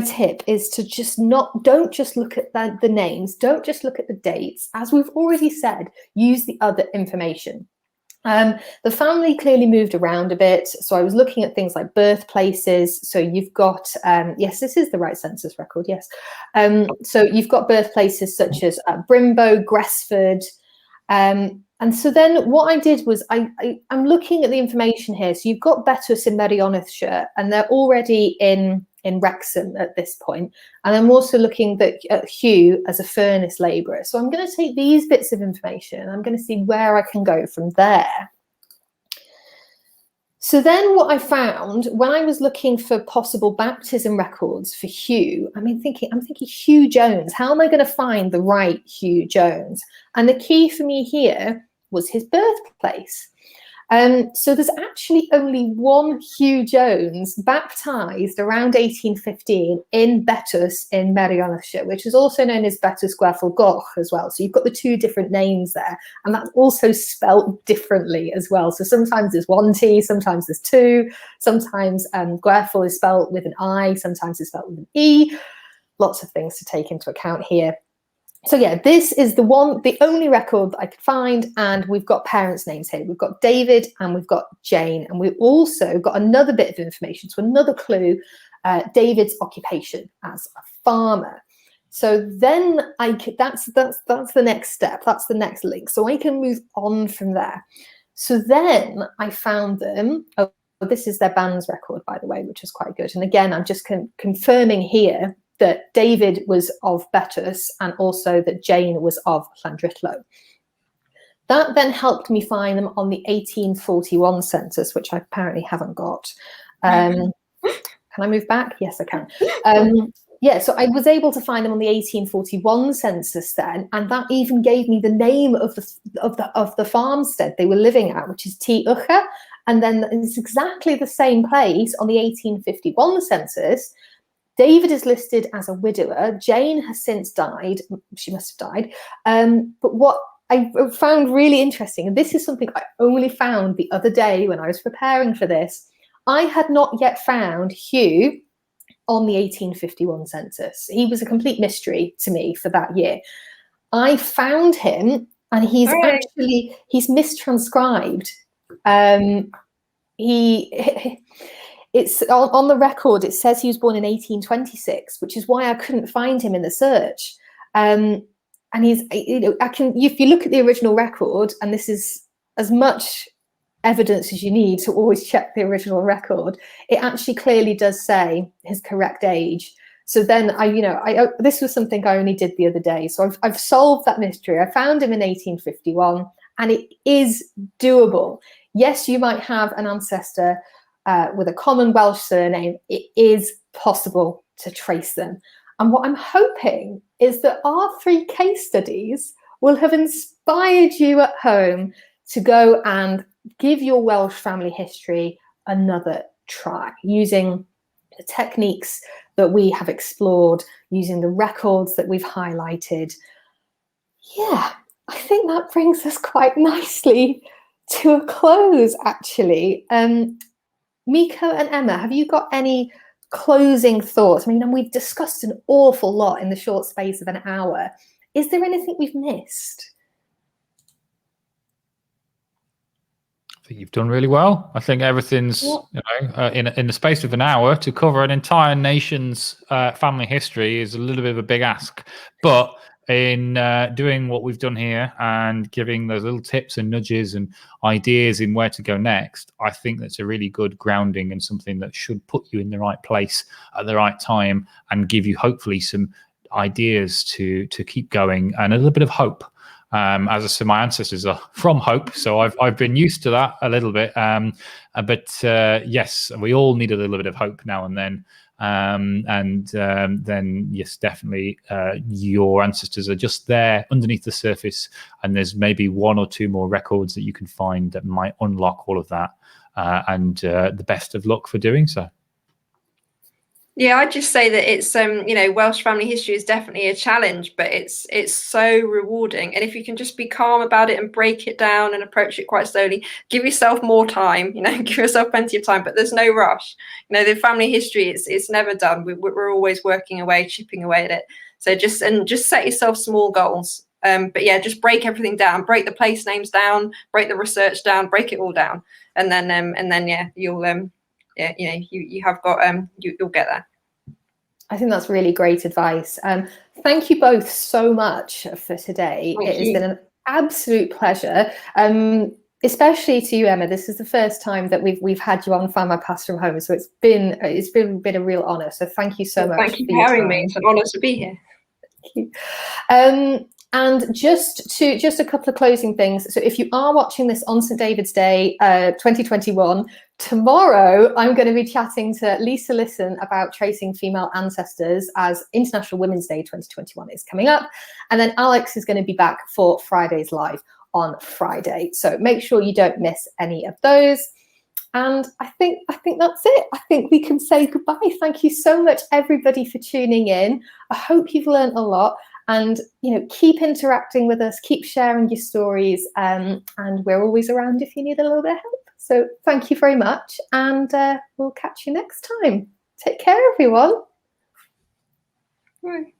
A: tip is to just don't just look at the names, don't just look at the dates. As we've already said, use the other information. The family clearly moved around a bit. So I was looking at things like birthplaces. So you've got, yes, this is the right census record, yes. So you've got birthplaces such as Brimbo, Gresford. And so then what I did was I'm looking at the information here. So you've got Betws in Merionethshire, and they're already in Wrexham at this point. And I'm also looking at Hugh as a furnace labourer. So I'm going to take these bits of information and I'm going to see where I can go from there. So then what I found when I was looking for possible baptism records for Hugh, I'm thinking Hugh Jones. How am I going to find the right Hugh Jones? And the key for me here was his birthplace. So there's actually only one Hugh Jones baptised around 1815 in Betws in Merionethshire, which is also known as Betws Gwerfyl Goch as well. So you've got the two different names there, and that's also spelt differently as well. So sometimes there's one T, sometimes there's two, sometimes Gwerfyl is spelt with an I, sometimes it's spelt with an E. Lots of things to take into account here. So yeah, this is the only record that I could find, and we've got parents' names here. We've got David and we've got Jane, and we've also got another bit of information, so another clue, David's occupation as a farmer. So then that's the next step, that's the next link. So I can move on from there. So then I found them. Oh, this is their band's record, by the way, which is quite good. And again, I'm just confirming here that David was of Betws and also that Jane was of Llandrillo. That then helped me find them on the 1841 census, which I apparently haven't got. Can I move back? Yes, I can. Yeah, so I was able to find them on the 1841 census then, and that even gave me the name of the farmstead they were living at, which is Ty Ucha, and then it's exactly the same place on the 1851 census. David is listed as a widower. Jane has since died. She must have died. But what I found really interesting, and this is something I only found the other day when I was preparing for this, I had not yet found Hugh on the 1851 census. He was a complete mystery to me for that year. I found him, and he's mistranscribed. It's on the record, it says he was born in 1826, which is why I couldn't find him in the search. And he's, if you look at the original record, and this is as much evidence as you need to always check the original record, it actually clearly does say his correct age. So then this was something I only did the other day. So I've solved that mystery. I found him in 1851, and it is doable. Yes, you might have an ancestor with a common Welsh surname. It is possible to trace them. And what I'm hoping is that our 3 case studies will have inspired you at home to go and give your Welsh family history another try, using the techniques that we have explored, using the records that we've highlighted. Yeah, I think that brings us quite nicely to a close, actually. Myko and Emma, have you got any closing thoughts? I mean, we've discussed an awful lot in the short space of an hour. Is there anything we've missed?
B: I think you've done really well. I think everything's, in the space of an hour to cover an entire nation's family history is a little bit of a big ask. But in doing what we've done here and giving those little tips and nudges and ideas in where to go next, I think that's a really good grounding and something that should put you in the right place at the right time and give you hopefully some ideas to keep going and a little bit of hope. As I said, my ancestors are from Hope, so I've been used to that a little bit. But yes, we all need a little bit of hope now and then. Then yes, definitely your ancestors are just there underneath the surface, and there's maybe 1 or 2 more records that you can find that might unlock all of that. And the best of luck for doing so.
C: Yeah, I'd just say that it's you know, Welsh family history is definitely a challenge, but it's so rewarding. And if you can just be calm about it and break it down and approach it quite slowly, give yourself more time, you know, give yourself plenty of time, but there's no rush. You know, the family history, it's never done. We're always working away, chipping away at it. So just set yourself small goals. But yeah, just break everything down, break the place names down, break the research down, break it all down, and then yeah, you'll yeah, you know, you have got you'll get there.
A: I think that's really great advice. Thank you both so much for today. It has been an absolute pleasure. Especially to you, Emma. This is the first time that we've had you on Find My Past from Home, so it's been a real honour. So thank you so much.
C: Thank you for having me. It's an honour to be here.
A: Thank you. And just a couple of closing things. So if you are watching this on St. David's Day 2021, tomorrow I'm going to be chatting to Lisa Lisson about tracing female ancestors as International Women's Day 2021 is coming up. And then Alex is going to be back for Friday's Live on Friday. So make sure you don't miss any of those. And I think that's it. I think we can say goodbye. Thank you so much, everybody, for tuning in. I hope you've learned a lot. And, you know, keep interacting with us, keep sharing your stories, and we're always around if you need a little bit of help. So thank you very much, and we'll catch you next time. Take care, everyone.
C: Bye.